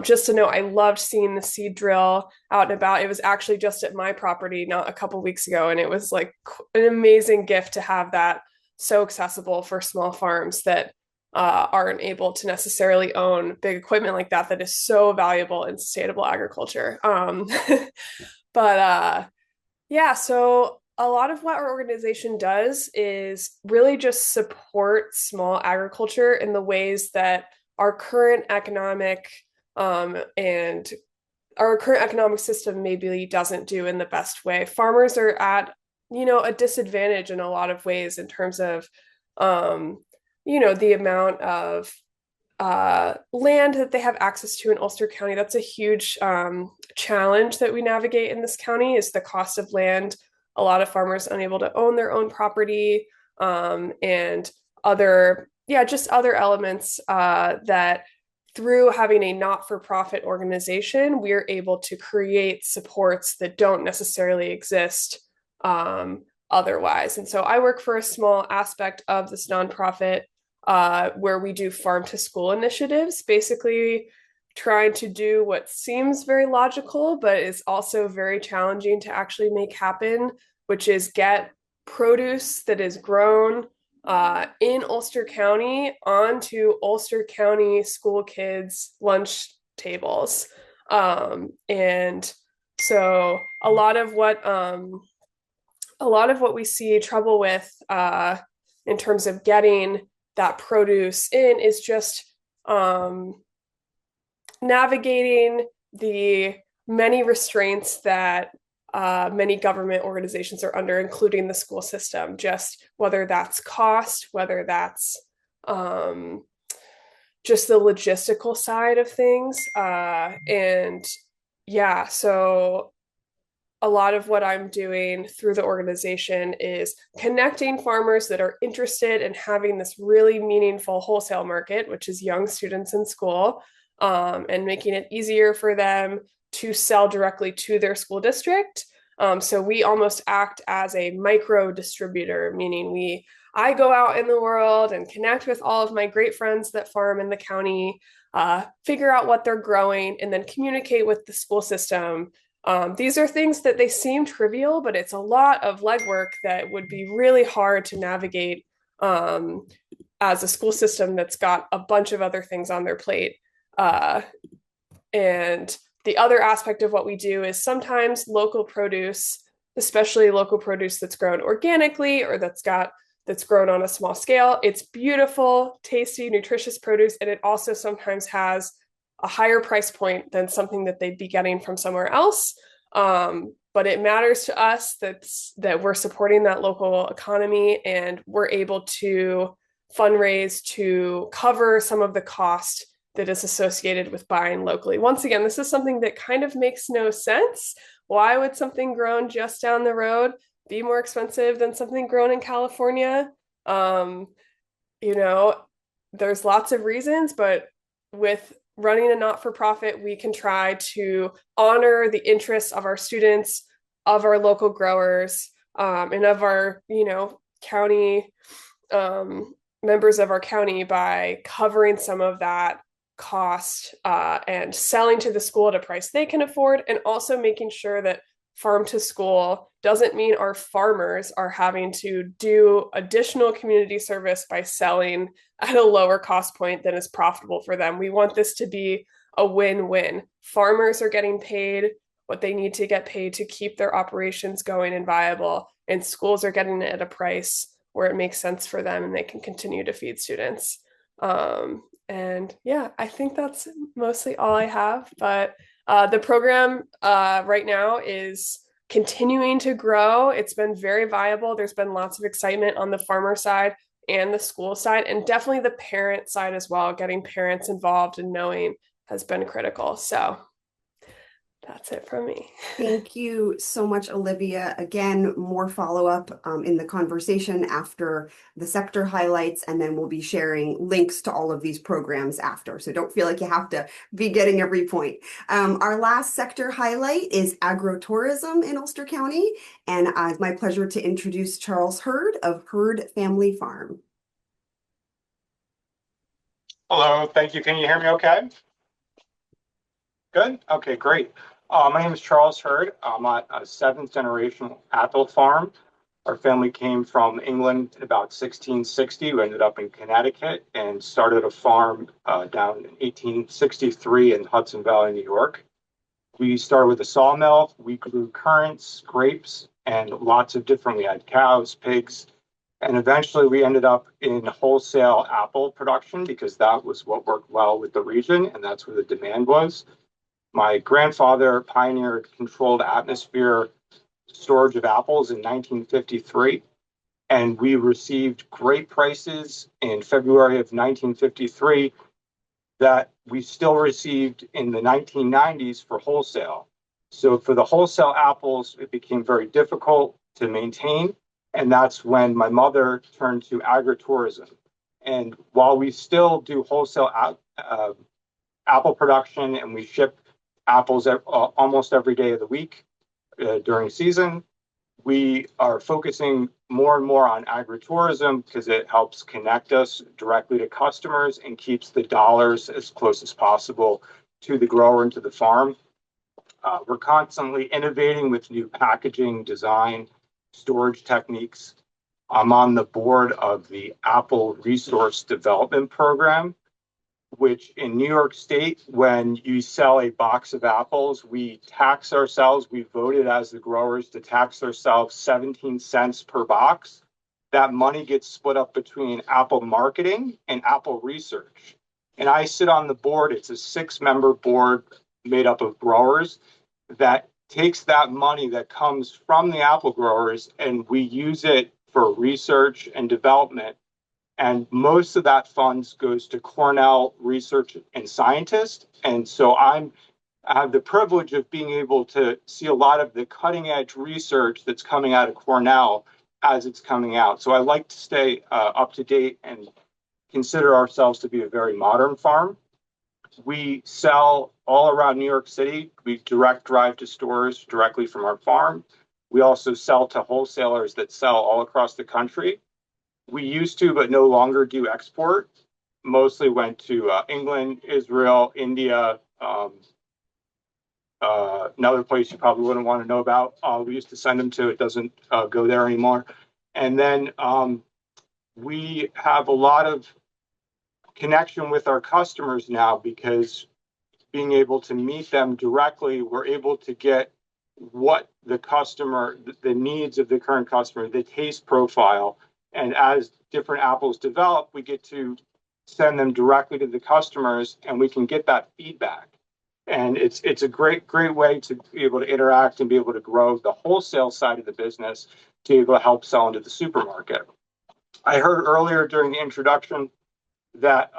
Just to know, I loved seeing the seed drill out and about. It was actually just at my property not a couple weeks ago, and it was like an amazing gift to have that so accessible for small farms that aren't able to necessarily own big equipment like that that is so valuable in sustainable agriculture. But yeah, so a lot of what our organization does is really just support small agriculture in the ways that our current economic and our current economic system maybe doesn't do in the best way. Farmers are at, a disadvantage in a lot of ways in terms of, the amount of land that they have access to in Ulster County. That's a huge challenge that we navigate in this county is the cost of land. A lot of farmers unable to own their own property and other elements that through having a not-for-profit organization, we're able to create supports that don't necessarily exist otherwise. And so I work for a small aspect of this nonprofit where we do farm to school initiatives, basically trying to do what seems very logical, but is also very challenging to actually make happen, which is get produce that is grown in Ulster County onto Ulster County school kids' lunch tables. And so a lot of what we see trouble with in terms of getting that produce in is just navigating the many restraints that many government organizations are under, including the school system, just whether that's cost, whether that's just the logistical side of things. And yeah, so a lot of what I'm doing through the organization is connecting farmers that are interested in having this really meaningful wholesale market, which is young students in school, and making it easier for them to sell directly to their school district. So we almost act as a micro distributor, meaning I go out in the world and connect with all of my great friends that farm in the county, figure out what they're growing, and then communicate with the school system. These are things that they seem trivial, but it's a lot of legwork that would be really hard to navigate as a school system that's got a bunch of other things on their plate. And the other aspect of what we do is sometimes local produce, especially local produce that's grown organically or that's grown on a small scale. It's beautiful, tasty, nutritious produce, and it also sometimes has a higher price point than something that they'd be getting from somewhere else. But it matters to us that we're supporting that local economy and we're able to fundraise to cover some of the cost that is associated with buying locally. Once again, this is something that kind of makes no sense. Why would something grown just down the road be more expensive than something grown in California? There's lots of reasons, but with running a not-for-profit, we can try to honor the interests of our students, of our local growers, and of our, county members of our county by covering some of that cost and selling to the school at a price they can afford, and also making sure that farm to school doesn't mean our farmers are having to do additional community service by selling at a lower cost point than is profitable for them. We want this to be a win-win. Farmers are getting paid what they need to get paid to keep their operations going and viable, and schools are getting it at a price where it makes sense for them and they can continue to feed students. And yeah, I think that's mostly all I have. But the program right now is continuing to grow. It's been very viable. There's been lots of excitement on the farmer side and the school side, and definitely the parent side as well. Getting parents involved and knowing has been critical. So that's it from me. Thank you so much, Olivia. Again, more follow-up in the conversation after the sector highlights, and then we'll be sharing links to all of these programs after. So don't feel like you have to be getting every point. Our last sector highlight is agritourism in Ulster County, and it's my pleasure to introduce Charles Hurd of Hurd Family Farm. Hello, thank you. Can you hear me okay? Good? Okay, great. My name is Charles Hurd. I'm at a seventh generation apple farm. Our family came from England in about 1660. We ended up in Connecticut and started a farm down in 1863 in Hudson Valley, New York. We started with a sawmill. We grew currants, grapes, and lots of different, we had cows, pigs, and eventually we ended up in wholesale apple production because that was what worked well with the region and that's where the demand was. My grandfather pioneered controlled atmosphere storage of apples in 1953, and we received great prices in February of 1953 that we still received in the 1990s for wholesale. So for the wholesale apples, it became very difficult to maintain, and that's when my mother turned to agritourism. And while we still do wholesale apple production and we ship apples almost every day of the week during season, we are focusing more and more on agritourism because it helps connect us directly to customers and keeps the dollars as close as possible to the grower and to the farm. We're constantly innovating with new packaging, design, storage techniques. I'm on the board of the Apple Resource Development Program, which in New York State, when you sell a box of apples, we tax ourselves. We voted as the growers to tax ourselves 17 cents per box. That money gets split up between Apple marketing and Apple research. And I sit on the board. It's a 6-member board made up of growers that takes that money that comes from the apple growers and we use it for research and development. And most of that funds goes to Cornell research and scientists. And so I have the privilege of being able to see a lot of the cutting edge research that's coming out of Cornell as it's coming out. So I like to stay up to date and consider ourselves to be a very modern farm. We sell all around New York City. We direct drive to stores directly from our farm. We also sell to wholesalers that sell all across the country. We used to, but no longer do export. Mostly went to England, Israel, India, another place you probably wouldn't want to know about. We used to send them to, it doesn't go there anymore. And then we have a lot of connection with our customers now because being able to meet them directly, we're able to get what the customer, the needs of the current customer, the taste profile. And as different apples develop, we get to send them directly to the customers and we can get that feedback. And it's a great way to be able to interact and be able to grow the wholesale side of the business to be able to help sell into the supermarket. I heard earlier during the introduction that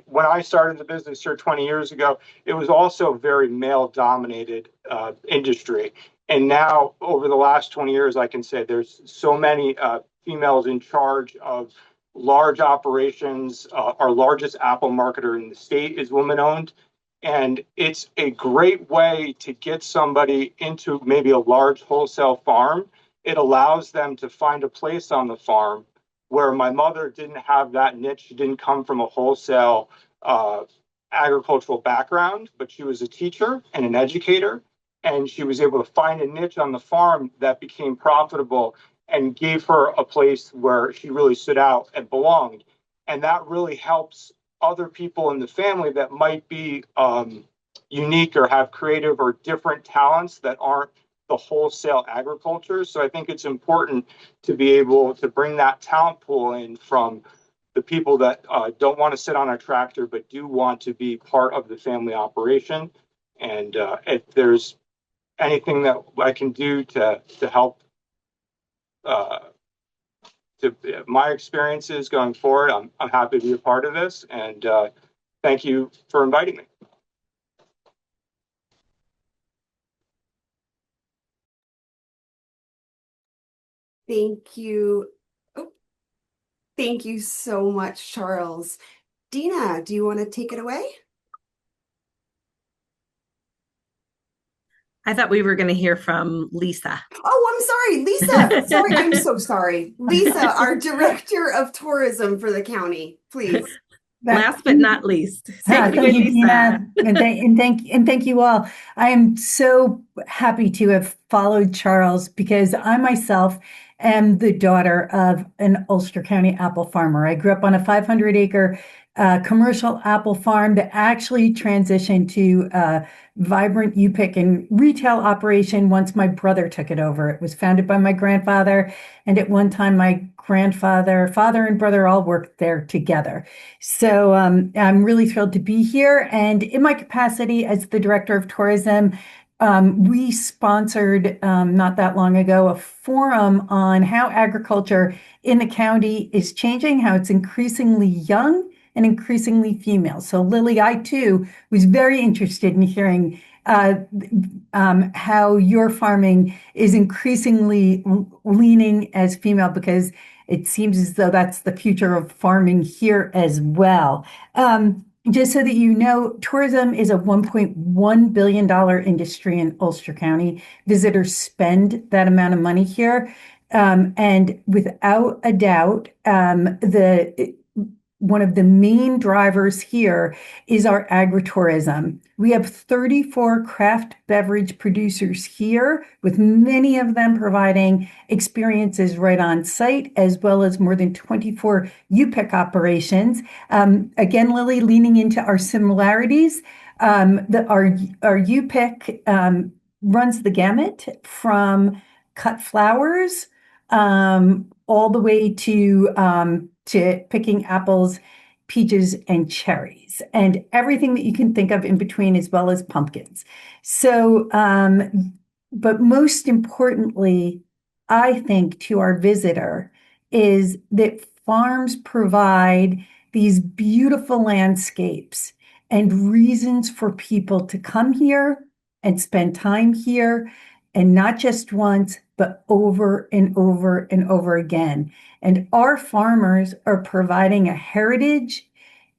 when I started the business here 20 years ago, it was also a very male-dominated industry. And now, over the last 20 years, I can say there's so many females in charge of large operations. Our largest apple marketer in the state is woman-owned. And it's a great way to get somebody into maybe a large wholesale farm. It allows them to find a place on the farm where my mother didn't have that niche. She didn't come from a wholesale agricultural background, but she was a teacher and an educator. And she was able to find a niche on the farm that became profitable and gave her a place where she really stood out and belonged. And that really helps other people in the family that might be unique or have creative or different talents that aren't the wholesale agriculture. So I think it's important to be able to bring that talent pool in from the people that don't want to sit on a tractor but do want to be part of the family operation. And if there's anything that I can do to help to my experiences going forward, I'm happy to be a part of this. And thank you for inviting me. Thank you. Oh, thank you so much, Charles. Dina, do you want to take it away? I thought we were going to hear from Lisa. Oh, I'm sorry, Lisa. Sorry, I'm so sorry. Lisa, our Director of Tourism for the county, please. Last but not least. Thank you, Dina, and thank you all. I am so happy to have followed Charles because I myself am the daughter of an Ulster County apple farmer. I grew up on a 500-acre commercial apple farm that actually transitioned to a vibrant U-pick and retail operation once my brother took it over. It was founded by my grandfather, and at one time my grandfather, father, and brother all worked there together. So I'm really thrilled to be here. And in my capacity as the Director of Tourism, we sponsored not that long ago a forum on how agriculture in the county is changing, how it's increasingly young and increasingly female. So Lily, I too was very interested in hearing how your farming is increasingly leaning as female, because it seems as though that's the future of farming here as well. Just so that you know, tourism is a $1.1 billion industry in Ulster County. Visitors spend that amount of money here. And without a doubt, one of the main drivers here is our agritourism. We have 34 craft beverage producers here, with many of them providing experiences right on site, as well as more than 24 U-pick operations. Again, Lily, leaning into our similarities, our U-pick runs the gamut from cut flowers all the way to picking apples, peaches, and cherries, and everything that you can think of in between, as well as pumpkins. So, but most importantly, I think to our visitor is that farms provide these beautiful landscapes and reasons for people to come here and spend time here, and not just once, but over and over and over again. And our farmers are providing a heritage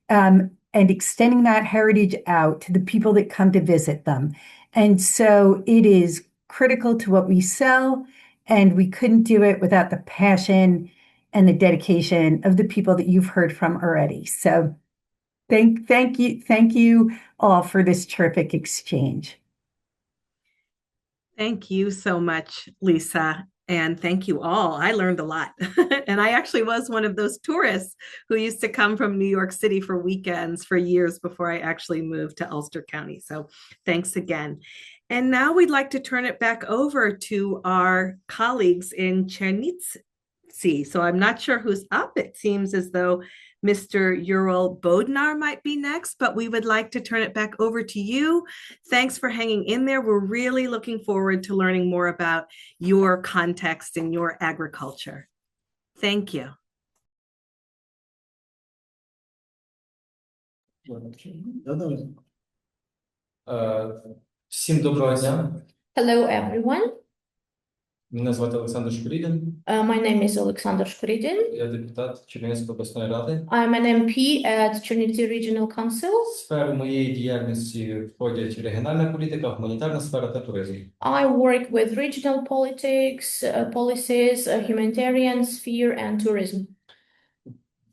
and extending that heritage out to the people that come to visit them. And so it is critical to what we sell, and we couldn't do it without the passion and the dedication of the people that you've heard from already. So thank you all for this terrific exchange. Thank you so much, Lisa. And thank you all. I learned a lot. And I actually was one of those tourists who used to come from New York City for weekends for years before I actually moved to Ulster County. So thanks again. And now we'd like to turn it back over to our colleagues in Chernivtsi. So I'm not sure who's up. It seems as though Mr. Ural Bodnar might be next, but we would like to turn it back over to you. Thanks for hanging in there. We're really looking forward to learning more about your context and your agriculture. Thank you. Всім доброго дня. Hello, everyone. Мене звати Олександр Шкурідін. My name is Alexander Shkuridin. Я депутат Чернівецької обласної ради. I'm an MP at Chernivtsi Regional Council. В сферу моєї діяльності входять регіональна політика, гуманітарна сфера та туризм. I work with regional politics, policies, humanitarian sphere and tourism.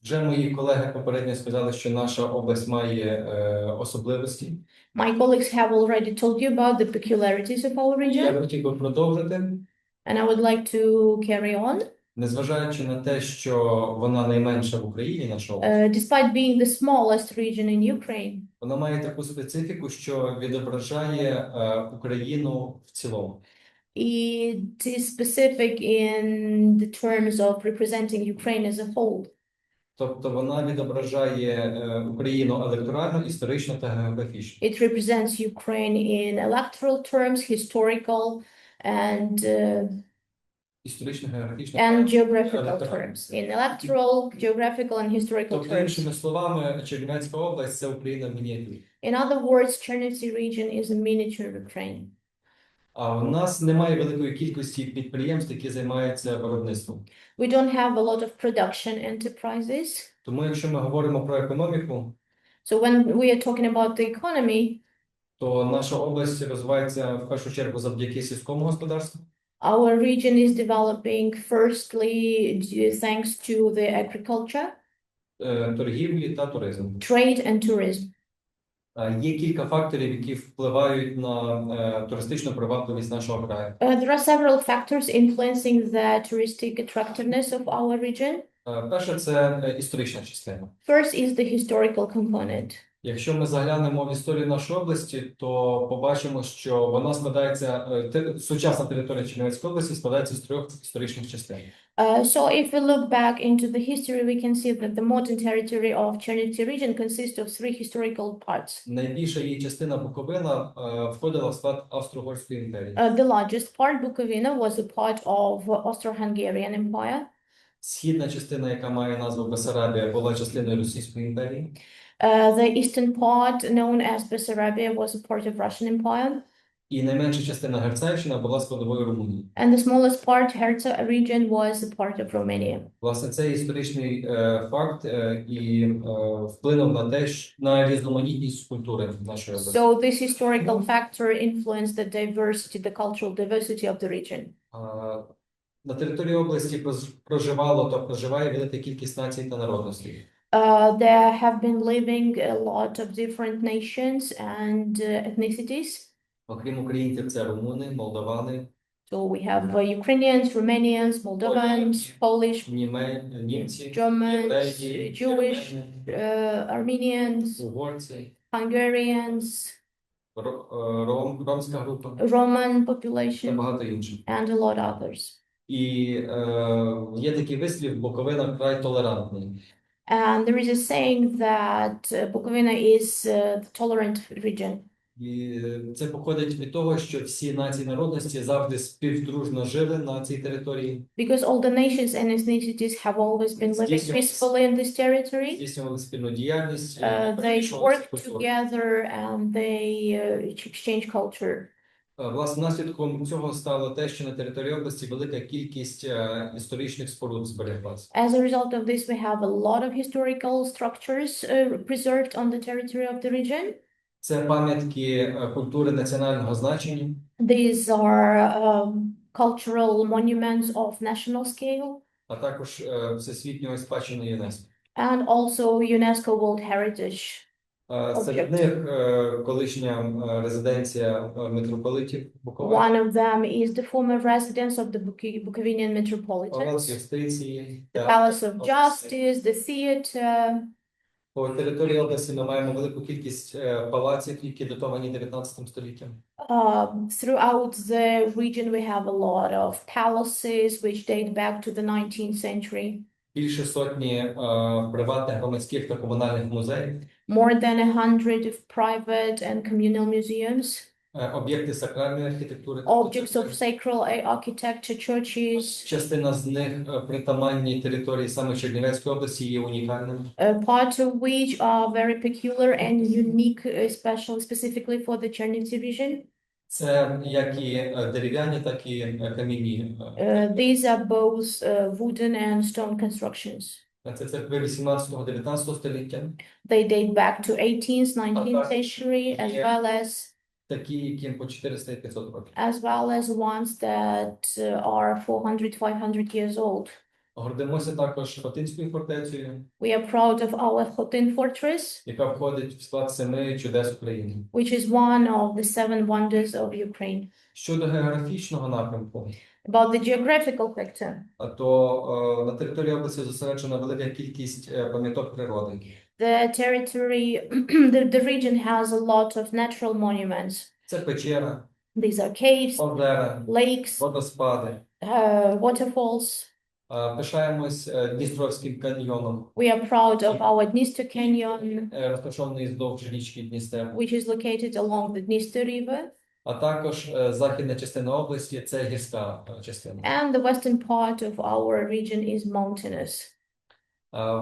Вже мої колеги попередньо сказали, що наша область має особливості. My colleagues have already told you about the peculiarities of our Я region, хотів би продовжити, and I would like to carry on. незважаючи на те, що вона найменша в Україні, наша область, Despite being the smallest region in Ukraine, вона має таку специфіку, що відображає Україну в цілому. it is specific in the terms of representing Ukraine as a whole. Тобто вона відображає Україну електорально, історично та географічно. It represents Ukraine in electoral terms, historical, and Історично, географічно and та geographical електорально. terms. In electoral, geographical, and historical Тобто, terms. іншими словами, Чернівецька область – це Україна в мініатюрі. In other words, Chernivtsi region is a miniature Ukraine. А у нас немає великої кількості підприємств, які займаються виробництвом. We don't have a lot of production enterprises. Тому, якщо ми говоримо про економіку, So when we are talking about the economy, то наша область розвивається в першу чергу завдяки сільському господарству. our region is developing firstly thanks to the agriculture, Торгівлі та туризму. trade and tourism. Є кілька факторів, які впливають на туристичну привабливість нашого краю. There are several factors influencing the touristic attractiveness of our region. Перше – це історична частина. First is the historical component. Якщо ми заглянемо в історію нашої області, то побачимо, що вона складається, сучасна територія Чернівецької області складається з 3 історичних частин. So if we look back into the history, we can see that the modern territory of Chernivtsi region consists of 3 historical parts. Найбільша її частина Буковина входила в склад Австро-Угорської імперії. The largest part, Bukovina, was a part of Austro-Hungarian Empire. Східна частина, яка має назву Бессарабія, була частиною Російської імперії. The eastern part, known as Bessarabia, was a part of Russian Empire. І найменша частина Герцаївщина була складовою Румунії. And the smallest part, Herzegovina region, was a part of Romania. Власне, цей історичний факт і вплинув на те, на різноманітність культури нашої області. So this historical factor influenced the diversity, the cultural diversity of the region. На території області проживало та проживає велика кількість націй та народностей. There have been living a lot of different nations and ethnicities. Окрім українців, це румуни, молдавани. So we have Ukrainians, Romanians, Moldovans, Polish, німці, Germans, Jewish, Armenians, угорці, Hungarians, ромська група Roman та population, багато інших. and a lot others. І є такий вислів: Буковина край толерантний. And there is a saying that Bukovina is the tolerant region. І це походить від того, що всі нації народності завжди співдружно жили на цій території. Because all the nations and ethnicities have always been living peacefully in this territory. Здійснювали спільну діяльність. They work together and they exchange culture. Власне, наслідком цього стало те, що на території області велика кількість історичних споруд збереглася. As a result of this, we have a lot of historical structures preserved on the territory of the region. Це пам'ятки культури національного значення. These are cultural monuments of national scale. А також всесвітньої спадщини ЮНЕСКО. And also UNESCO World Heritage. Серед них колишня резиденція митрополитів Буковини. One of them is the former residence of the Bukovinian metropolitans. The Palace of Justice, the theater. По території області ми маємо велику кількість палаців, які датовані 19 століттям. Throughout the region we have a lot of palaces which date back to the 19th century. Більше сотні приватних, громадських та комунальних музеїв. More than 100 of private and communal museums. Об'єкти сакральної архітектури. Objects of sacral architecture, churches. Частина з них притаманні території саме Чернівецької області є унікальними. Part of which are very peculiar and unique, specifically for the Chernivtsi region. Це як і дерев'яні, так і камінні. These are both wooden and stone constructions. Це церкви 18-19 століття. They date back to 18th, 19th century, as well as такі, яким по 400 і 500 років. As well as ones that are 400-500 years old. Гордимося також Хотинською фортецею. We are proud of our Khotin fortress, яка входить в склад 7 чудес України. Which is one of the 7 wonders of Ukraine. Щодо географічного напрямку. About the geographical factor. То на території області зосереджена велика кількість пам'яток природи. The territory, the region has a lot of natural monuments. Це печера. These are caves, озера, lakes, водоспади. Waterfalls. Пишаємось Дністровським каньйоном, We are proud of our Dniester Canyon, розташований вздовж річки Дністер. which is located along the Dniester River, А також західна частина області – це гірська частина. and the western part of our region is mountainous.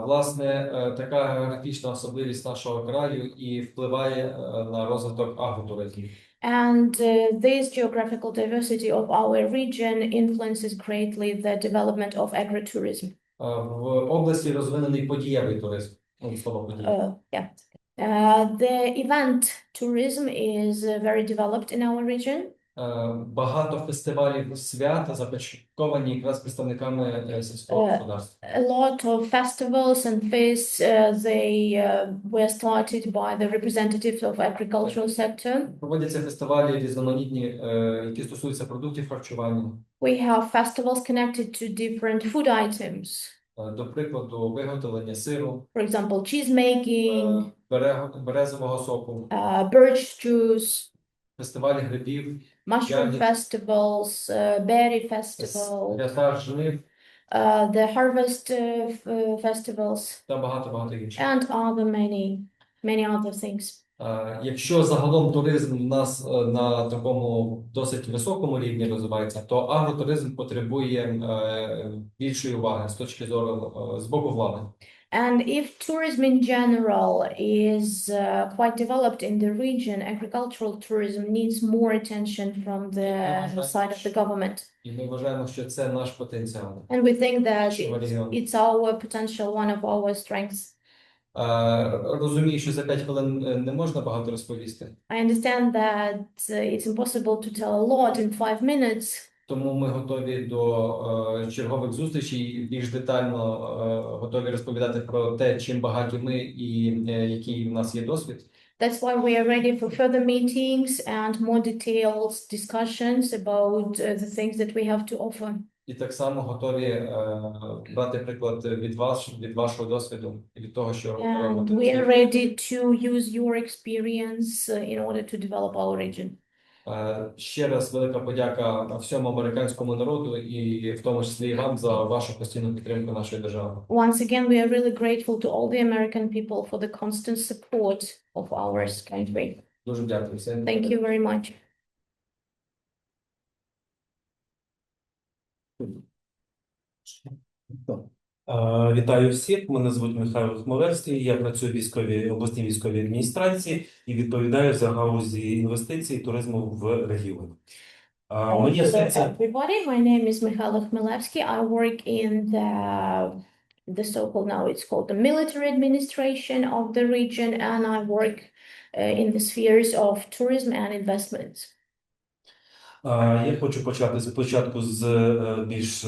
Власне, така географічна особливість нашого краю і впливає на розвиток агротуризму. And this geographical diversity of our region influences greatly the development of agritourism. В області розвинений подієвий туризм. Слово подія. The event tourism is very developed in our region. Багато фестивалів свят започатковані якраз представниками сільського господарства. A lot of festivals and feasts, they were started by the representatives of agricultural sector. Проводяться фестивалі різноманітні, які стосуються продуктів харчування. We have festivals connected to different food items. До прикладу, виготовлення сиру, For example, cheese making, березового соку, birch juice, фестивалі грибів, mushroom festivals, berry festivals, свята жнив the harvest festivals, та багато інших. and many other things. Якщо загалом туризм у нас на такому досить високому рівні розвивається, то агротуризм потребує більшої уваги з точки зору з боку влади. And if tourism in general is quite developed in the region, agricultural tourism needs more attention from the side of the government. І ми вважаємо, що це наш потенціал. And we think that it's our potential, one of our strengths. Розумію, що за 5 хвилин не можна багато розповісти. I understand that it's impossible to tell a lot in 5 minutes. Тому ми готові до чергових зустрічей, більш детально готові розповідати про те, чим багаті ми і який в нас є досвід. That's why we are ready for further meetings and more detailed discussions about the things that we have to offer. І так само готові брати приклад від вашого досвіду і від того, що робите. And we are ready to use your experience in order to develop our region. Ще раз велика подяка всьому американському народу і в тому числі і вам за вашу постійну підтримку нашої держави. Once again, we are really grateful to all the American people for the constant support of our country. Дуже дякую. Thank you very much. Вітаю всіх. Мене звуть Михайло Хмелевський. Я працюю в обласній військовій адміністрації і відповідаю за галузі інвестицій і туризму в регіоні. Hello everybody. My name is Mikhailo Khmelevsky. I work in the so-called, now it's called the military administration of the region, and I work in the spheres of tourism and investments. Я хочу почати спочатку з більш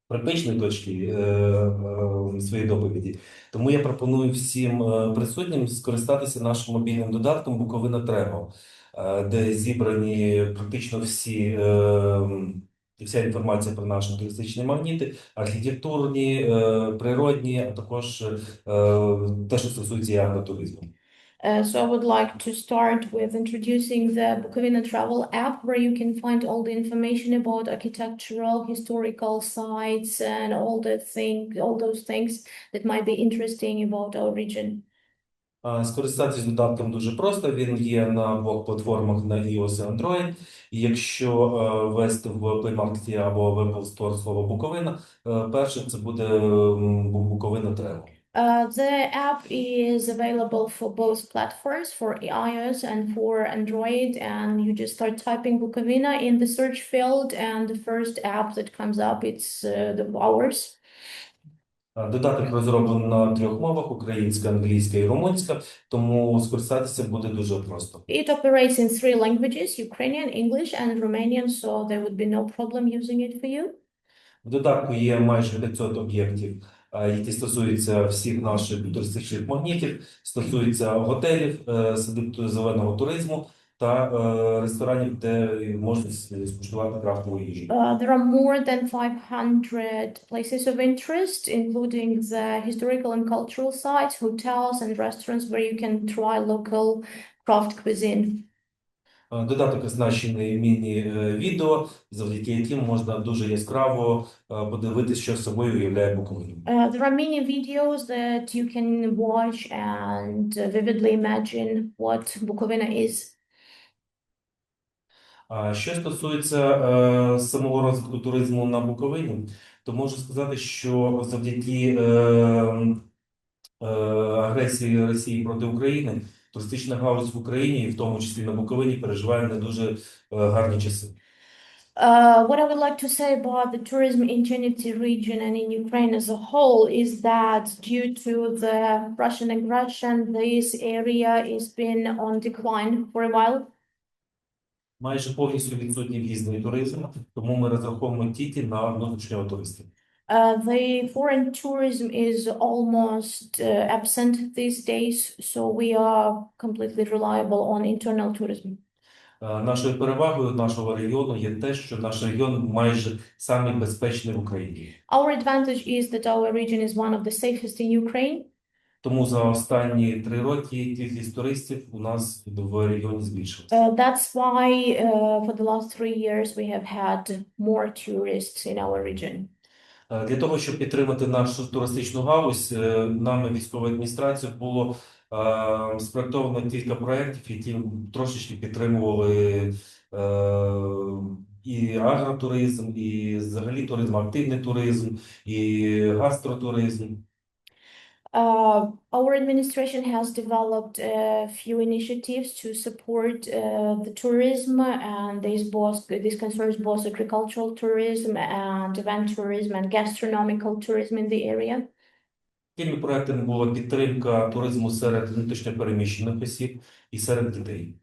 практичної точки своєї доповіді. Тому я пропоную всім присутнім скористатися нашим мобільним додатком «Буковина Travel», де зібрані практично вся інформація про наші туристичні магніти, архітектурні, природні, а також те, що стосується і агротуризму. So I would like to start with introducing the Bukovina Travel app, where you can find all the information about architectural, historical sites, and all those things that might be interesting about our region. Скористатися додатком дуже просто. Він є на двох платформах на iOS і Android. І якщо ввести в Play Market або в Apple Store слово Буковина, перше це буде Буковина Travel. The app is available for both platforms, for iOS and for Android, and you just start typing Bukovina in the search field, and the first app that comes up, it's ours. Додаток розроблено на 3 мовах – українська, англійська і румунська, тому скористатися буде дуже просто. It operates in 3 languages, Ukrainian, English and Romanian, so there would be no problem using it for you. В додатку є майже 500 об'єктів, які стосуються всіх наших туристичних магнітів, стосуються готелів, садиб зеленого туризму та ресторанів, де можна скуштувати крафтову їжу. There are more than 500 places of interest, including the historical and cultural sites, hotels and restaurants where you can try local craft cuisine. Додаток оснащений міні-відео, завдяки яким можна дуже яскраво подивитися, що собою уявляє Буковина. There are many videos that you can watch and vividly imagine what Bukovina is. Що стосується самого розвитку туризму на Буковині, то можу сказати, що завдяки агресії Росії проти України туристична галузь в Україні, в тому числі на Буковині, переживає не дуже гарні часи. What I would like to say about the tourism in Chernivtsi region and in Ukraine as a whole is that due to the Russian aggression, this area has been on decline for a while. Майже повністю відсутній в'їзний туризм, тому ми розраховуємо тільки на внутрішнього туриста. The foreign tourism is almost absent these days, so we are completely reliable on internal tourism. Нашою перевагою нашого регіону є те, що наш регіон майже самий безпечний в Україні. Our advantage is that our region is one of the safest in Ukraine. Тому за останні 3 роки кількість туристів у нас в регіоні збільшилася. That's why for the last 3 years we have had more tourists in our region. Для того, щоб підтримати нашу туристичну галузь, нами військовою адміністрацією було спроектовано кілька проєктів, які трошечки підтримували і агротуризм, і взагалі туризм, активний туризм, і гастротуризм. Our administration has developed a few initiatives to support the tourism, and this concerns both agricultural tourism and event tourism and gastronomical tourism in the area. Такими проектами була підтримка туризму серед внутрішньопереміщених осіб і серед дітей.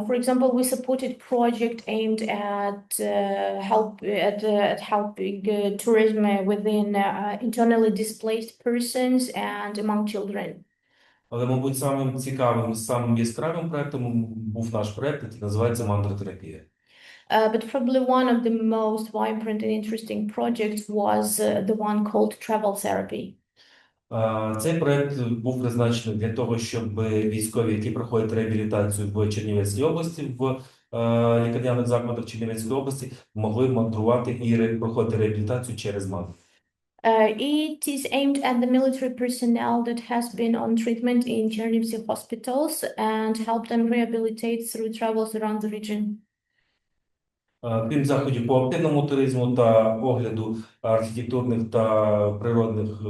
For example, we supported project aimed at helping tourism within internally displaced persons and among children. Але, мабуть, самим цікавим, самим яскравим проектом був наш проект, який називається мандротерапія. But probably one of the most vibrant and interesting projects was the one called travel therapy. Цей проект був призначений для того, щоб військові, які проходять реабілітацію в Чернівецькій області, в лікарняних закладах Чернівецької області, могли мандрувати і проходити реабілітацію через мандру. It is aimed at the military personnel that has been on treatment in Chernivtsi hospitals and help them rehabilitate through travels around the region. Крім заходів по активному туризму та огляду архітектурних та природних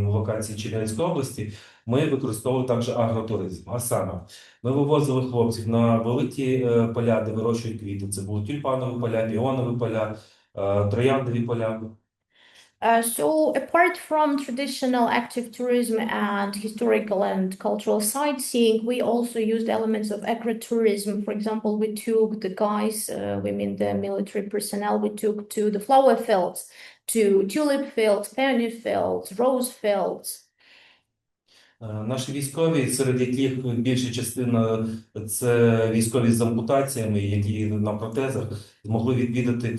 локацій Чернівецької області, ми використовували також агротуризм. А саме, ми вивозили хлопців на великі поля, де вирощують квіти. Це були тюльпанові поля, піонові поля, трояндові поля. So apart from traditional active tourism and historical and cultural sightseeing, we also used elements of agritourism. For example, we took the guys, we mean the military personnel, we took to the flower fields, to tulip fields, peony fields, rose fields. Наші військові, серед яких більша частина це військові з ампутаціями, які на протезах, змогли відвідати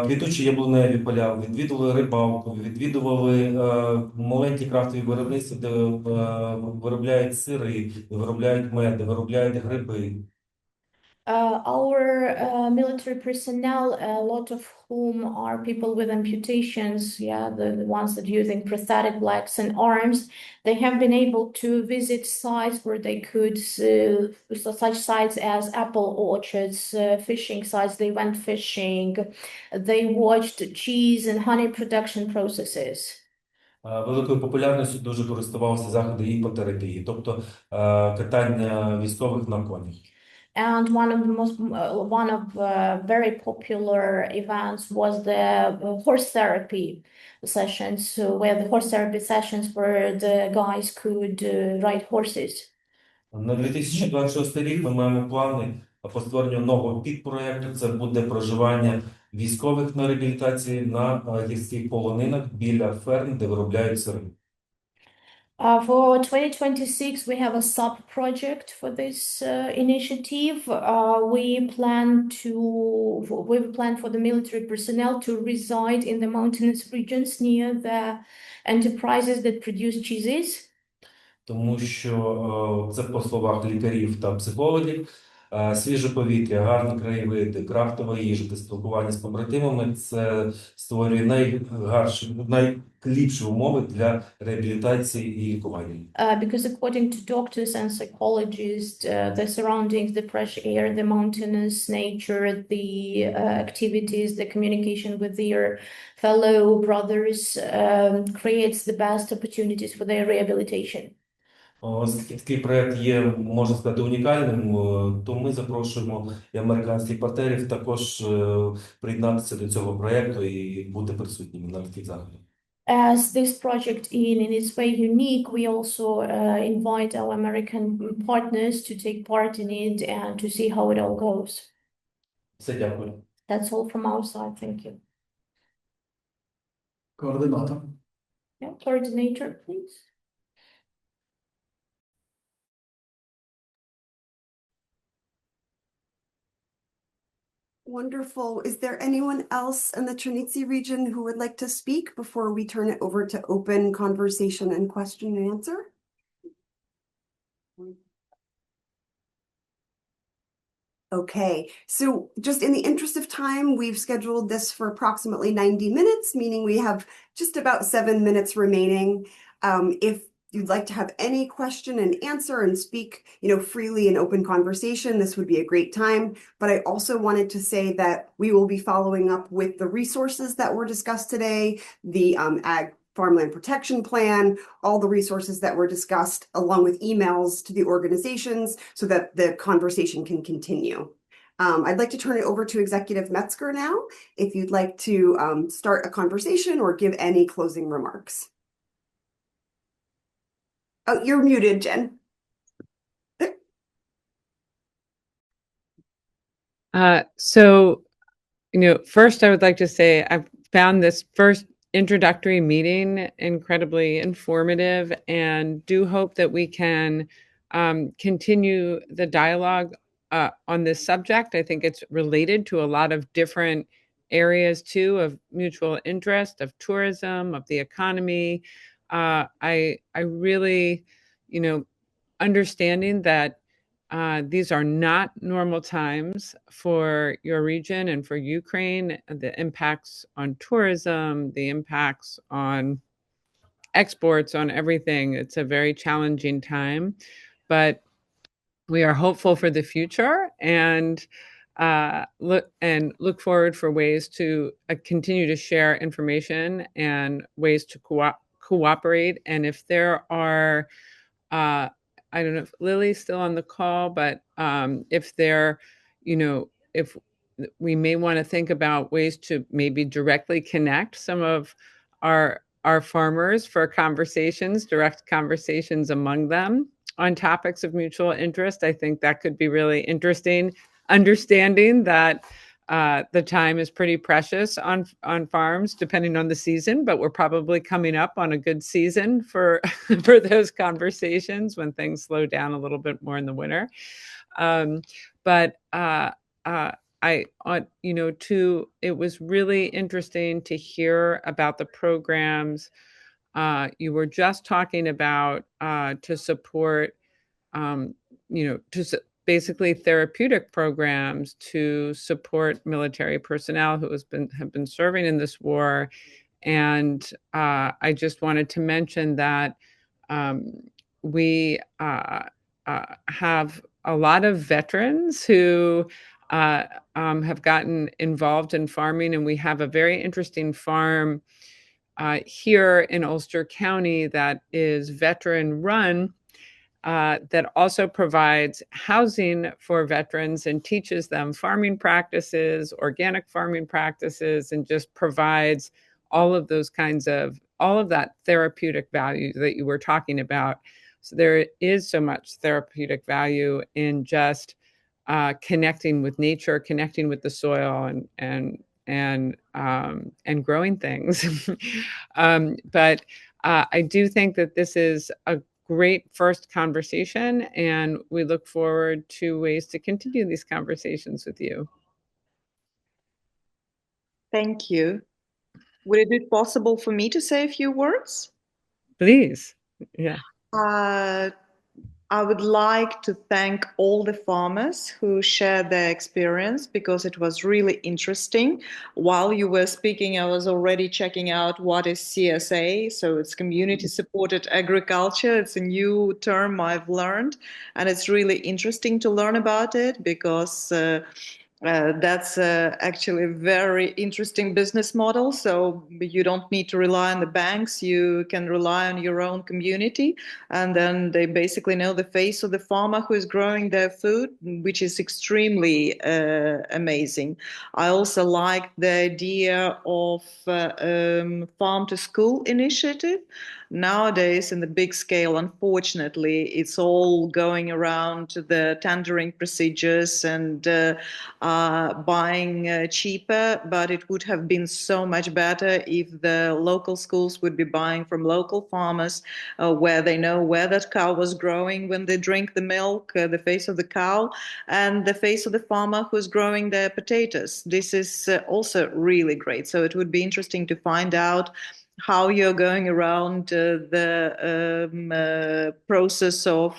квітучі яблуневі поля, відвідували рибалку, відвідували маленькі крафтові виробництва, де виробляють сири, виробляють мед, виробляють гриби. Our military personnel, a lot of whom are people with amputations, the ones that are using prosthetic legs and arms, they have been able to visit sites where they could, such sites as apple orchards, fishing sites, they went fishing, they watched cheese and honey production processes. Великою популярністю дуже користувалися заходи іпотерапії, тобто катання військових на конях. And one of very popular events was the horse therapy sessions, where the horse therapy sessions where the guys could ride horses. На 2026 рік ми маємо плани по створенню нового підпроєкту. Це буде проживання військових на реабілітації на гірських полонинах біля ферм, де виробляють сири. For 2026, we have a sub-project for this initiative. We plan for the military personnel to reside in the mountainous regions near the enterprises that produce cheeses. Тому що це по словах лікарів та психологів. Свіже повітря, гарні краєвиди, крафтова їжа та спілкування з побратимами – це створює найліпші умови для реабілітації і лікування. Because according to doctors and psychologists, the surroundings, the fresh air, the mountainous nature, the activities, the communication with their fellow brothers creates the best opportunities for their rehabilitation. Оскільки такий проект є, можна сказати, унікальним, то ми запрошуємо і американських партнерів також приєднатися до цього проекту і бути присутніми на таких заходах. As this project in its way unique, we also invite our American partners to take part in it and to see how it all goes. Все, дякую. That's all from our side. Thank you. Координатор. Yeah, coordinator, please. Wonderful. Is there anyone else in the Chernivtsi region who would like to speak before we turn it over to open conversation and question and answer? Okay, so just in the interest of time, we've scheduled this for approximately 90 minutes, meaning we have just about 7 minutes remaining. If you'd like to have any question and answer and speak, freely in open conversation, this would be a great time. But I also wanted to say that we will be following up with the resources that were discussed today, the Ag Farmland Protection Plan, all the resources that were discussed, along with emails to the organizations so that the conversation can continue. I'd like to turn it over to Executive Metzger now, if you'd like to start a conversation or give any closing remarks. Oh, you're muted, Jen. First I would like to say I've found this first introductory meeting incredibly informative and do hope that we can continue the dialogue on this subject. I think it's related to a lot of different areas too of mutual interest, of tourism, of the economy. I really, understanding that these are not normal times for your region and for Ukraine, the impacts on tourism, the impacts on exports, on everything. It's a very challenging time, but we are hopeful for the future and look forward for ways to continue to share information and ways to cooperate. And if there are I don't know if Lily's still on the call, but if we may want to think about ways to maybe directly connect some of our farmers for conversations, direct conversations among them on topics of mutual interest. I think that could be really interesting, understanding that the time is pretty precious on farms, depending on the season, but we're probably coming up on a good season for those conversations when things slow down a little bit more in the winter. It was really interesting to hear about the programs you were just talking about to support, basically therapeutic programs to support military personnel who have been serving in this war. And I just wanted to mention that we have a lot of veterans who have gotten involved in farming, and we have a very interesting farm here in Ulster County that is veteran run. That also provides housing for veterans and teaches them farming practices, organic farming practices, and just provides all of that therapeutic value that you were talking about. So there is so much therapeutic value in just connecting with nature, connecting with the soil, and growing things. But I do think that this is a great first conversation, and we look forward to ways to continue these conversations with you. Thank you. Would it be possible for me to say a few words? Please. Yeah. I would like to thank all the farmers who shared their experience because it was really interesting. While you were speaking, I was already checking out what is CSA. So it's community supported agriculture. It's a new term I've learned, and it's really interesting to learn about it because that's actually a very interesting business model. So you don't need to rely on the banks. You can rely on your own community. And then they basically know the face of the farmer who is growing their food, which is extremely amazing. I also like the idea of farm to school initiative. Nowadays, in the big scale, unfortunately, it's all going around the tendering procedures and buying cheaper, but it would have been so much better if the local schools would be buying from local farmers where they know where that cow was growing when they drink the milk, the face of the cow, and the face of the farmer who's growing their potatoes. This is also really great. So it would be interesting to find out how you're going around the process of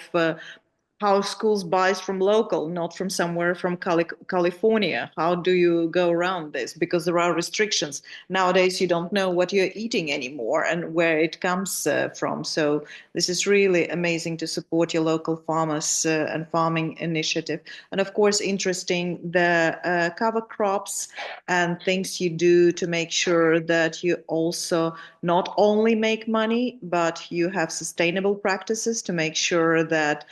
how schools buys from local, not from somewhere from California. How do you go around this? Because there are restrictions. Nowadays, you don't know what you're eating anymore and where it comes from. So this is really amazing to support your local farmers and farming initiative. And of course, interesting the cover crops and things you do to make sure that you also not only make money, but you have sustainable practices to make sure that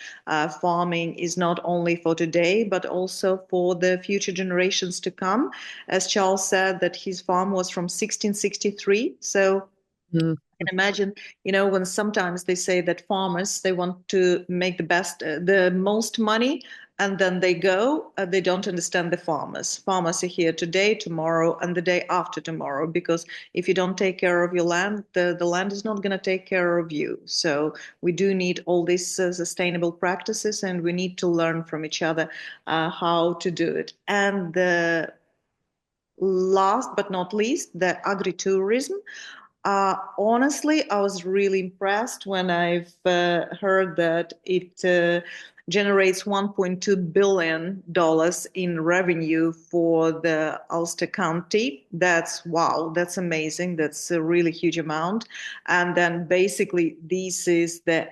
farming is not only for today, but also for the future generations to come. As Charles said, that his farm was from 1663. So you can imagine, when sometimes they say that farmers, they want to make the most money, and then they don't understand the farmers. Farmers are here today, tomorrow, and the day after tomorrow, because if you don't take care of your land, the land is not going to take care of you. So we do need all these sustainable practices, and we need to learn from each other how to do it. And the last but not least, the agritourism. Honestly, I was really impressed when I've heard that it generates $1.2 billion in revenue for the Ulster County. That's wow, that's amazing. That's a really huge amount. And then basically this is the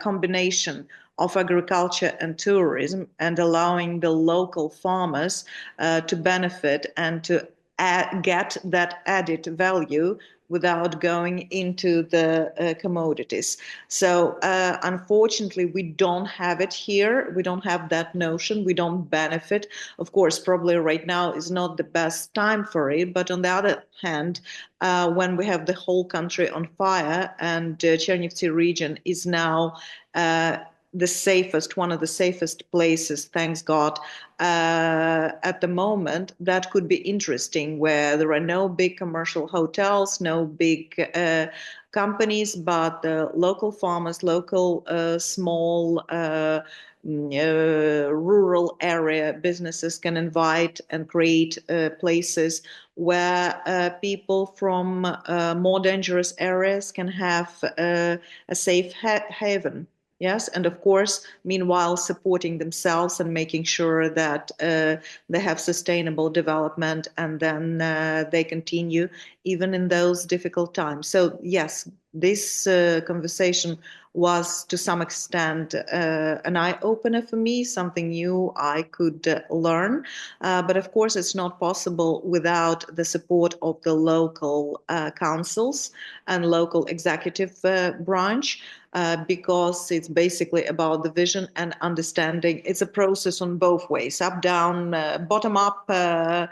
combination of agriculture and tourism and allowing the local farmers to benefit and to get that added value without going into the commodities. So unfortunately, we don't have it here. We don't have that notion. We don't benefit. Of course, probably right now is not the best time for it. But on the other hand, when we have the whole country on fire and Chernivtsi region is now one of the safest places, thanks God, at the moment, that could be interesting, where there are no big commercial hotels, no big companies, but local farmers, local small rural area businesses can invite and create places where people from more dangerous areas can have a safe haven. Yes, and of course, meanwhile, supporting themselves and making sure that they have sustainable development, and then they continue even in those difficult times. So yes, this conversation was to some extent an eye-opener for me, something new I could learn. But of course, it's not possible without the support of the local councils and local executive branch. Because it's basically about the vision and understanding. It's a process on both ways, up, down, bottom up, up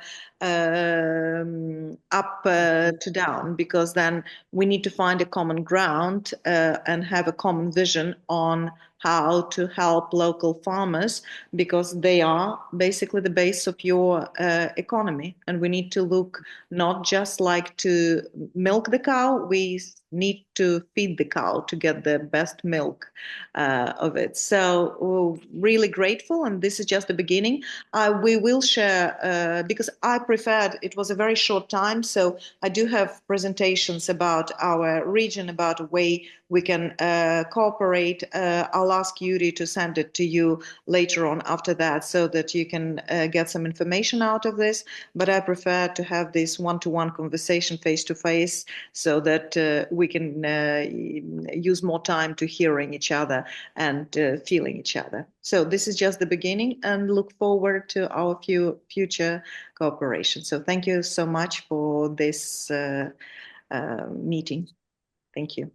to down, because then we need to find a common ground and have a common vision on how to help local farmers, because they are basically the base of your economy. And we need to look not just like to milk the cow, we need to feed the cow to get the best milk of it. So really grateful, and this is just the beginning. We will share, because I preferred, it was a very short time, so I do have presentations about our region, about a way we can cooperate. I'll ask Yuri to send it to you later on after that so that you can get some information out of this. But I prefer to have this one-to-one conversation face-to-face so that we can use more time to hearing each other and feeling each other. So this is just the beginning, and look forward to our future cooperation. So thank you so much for this meeting. Thank you.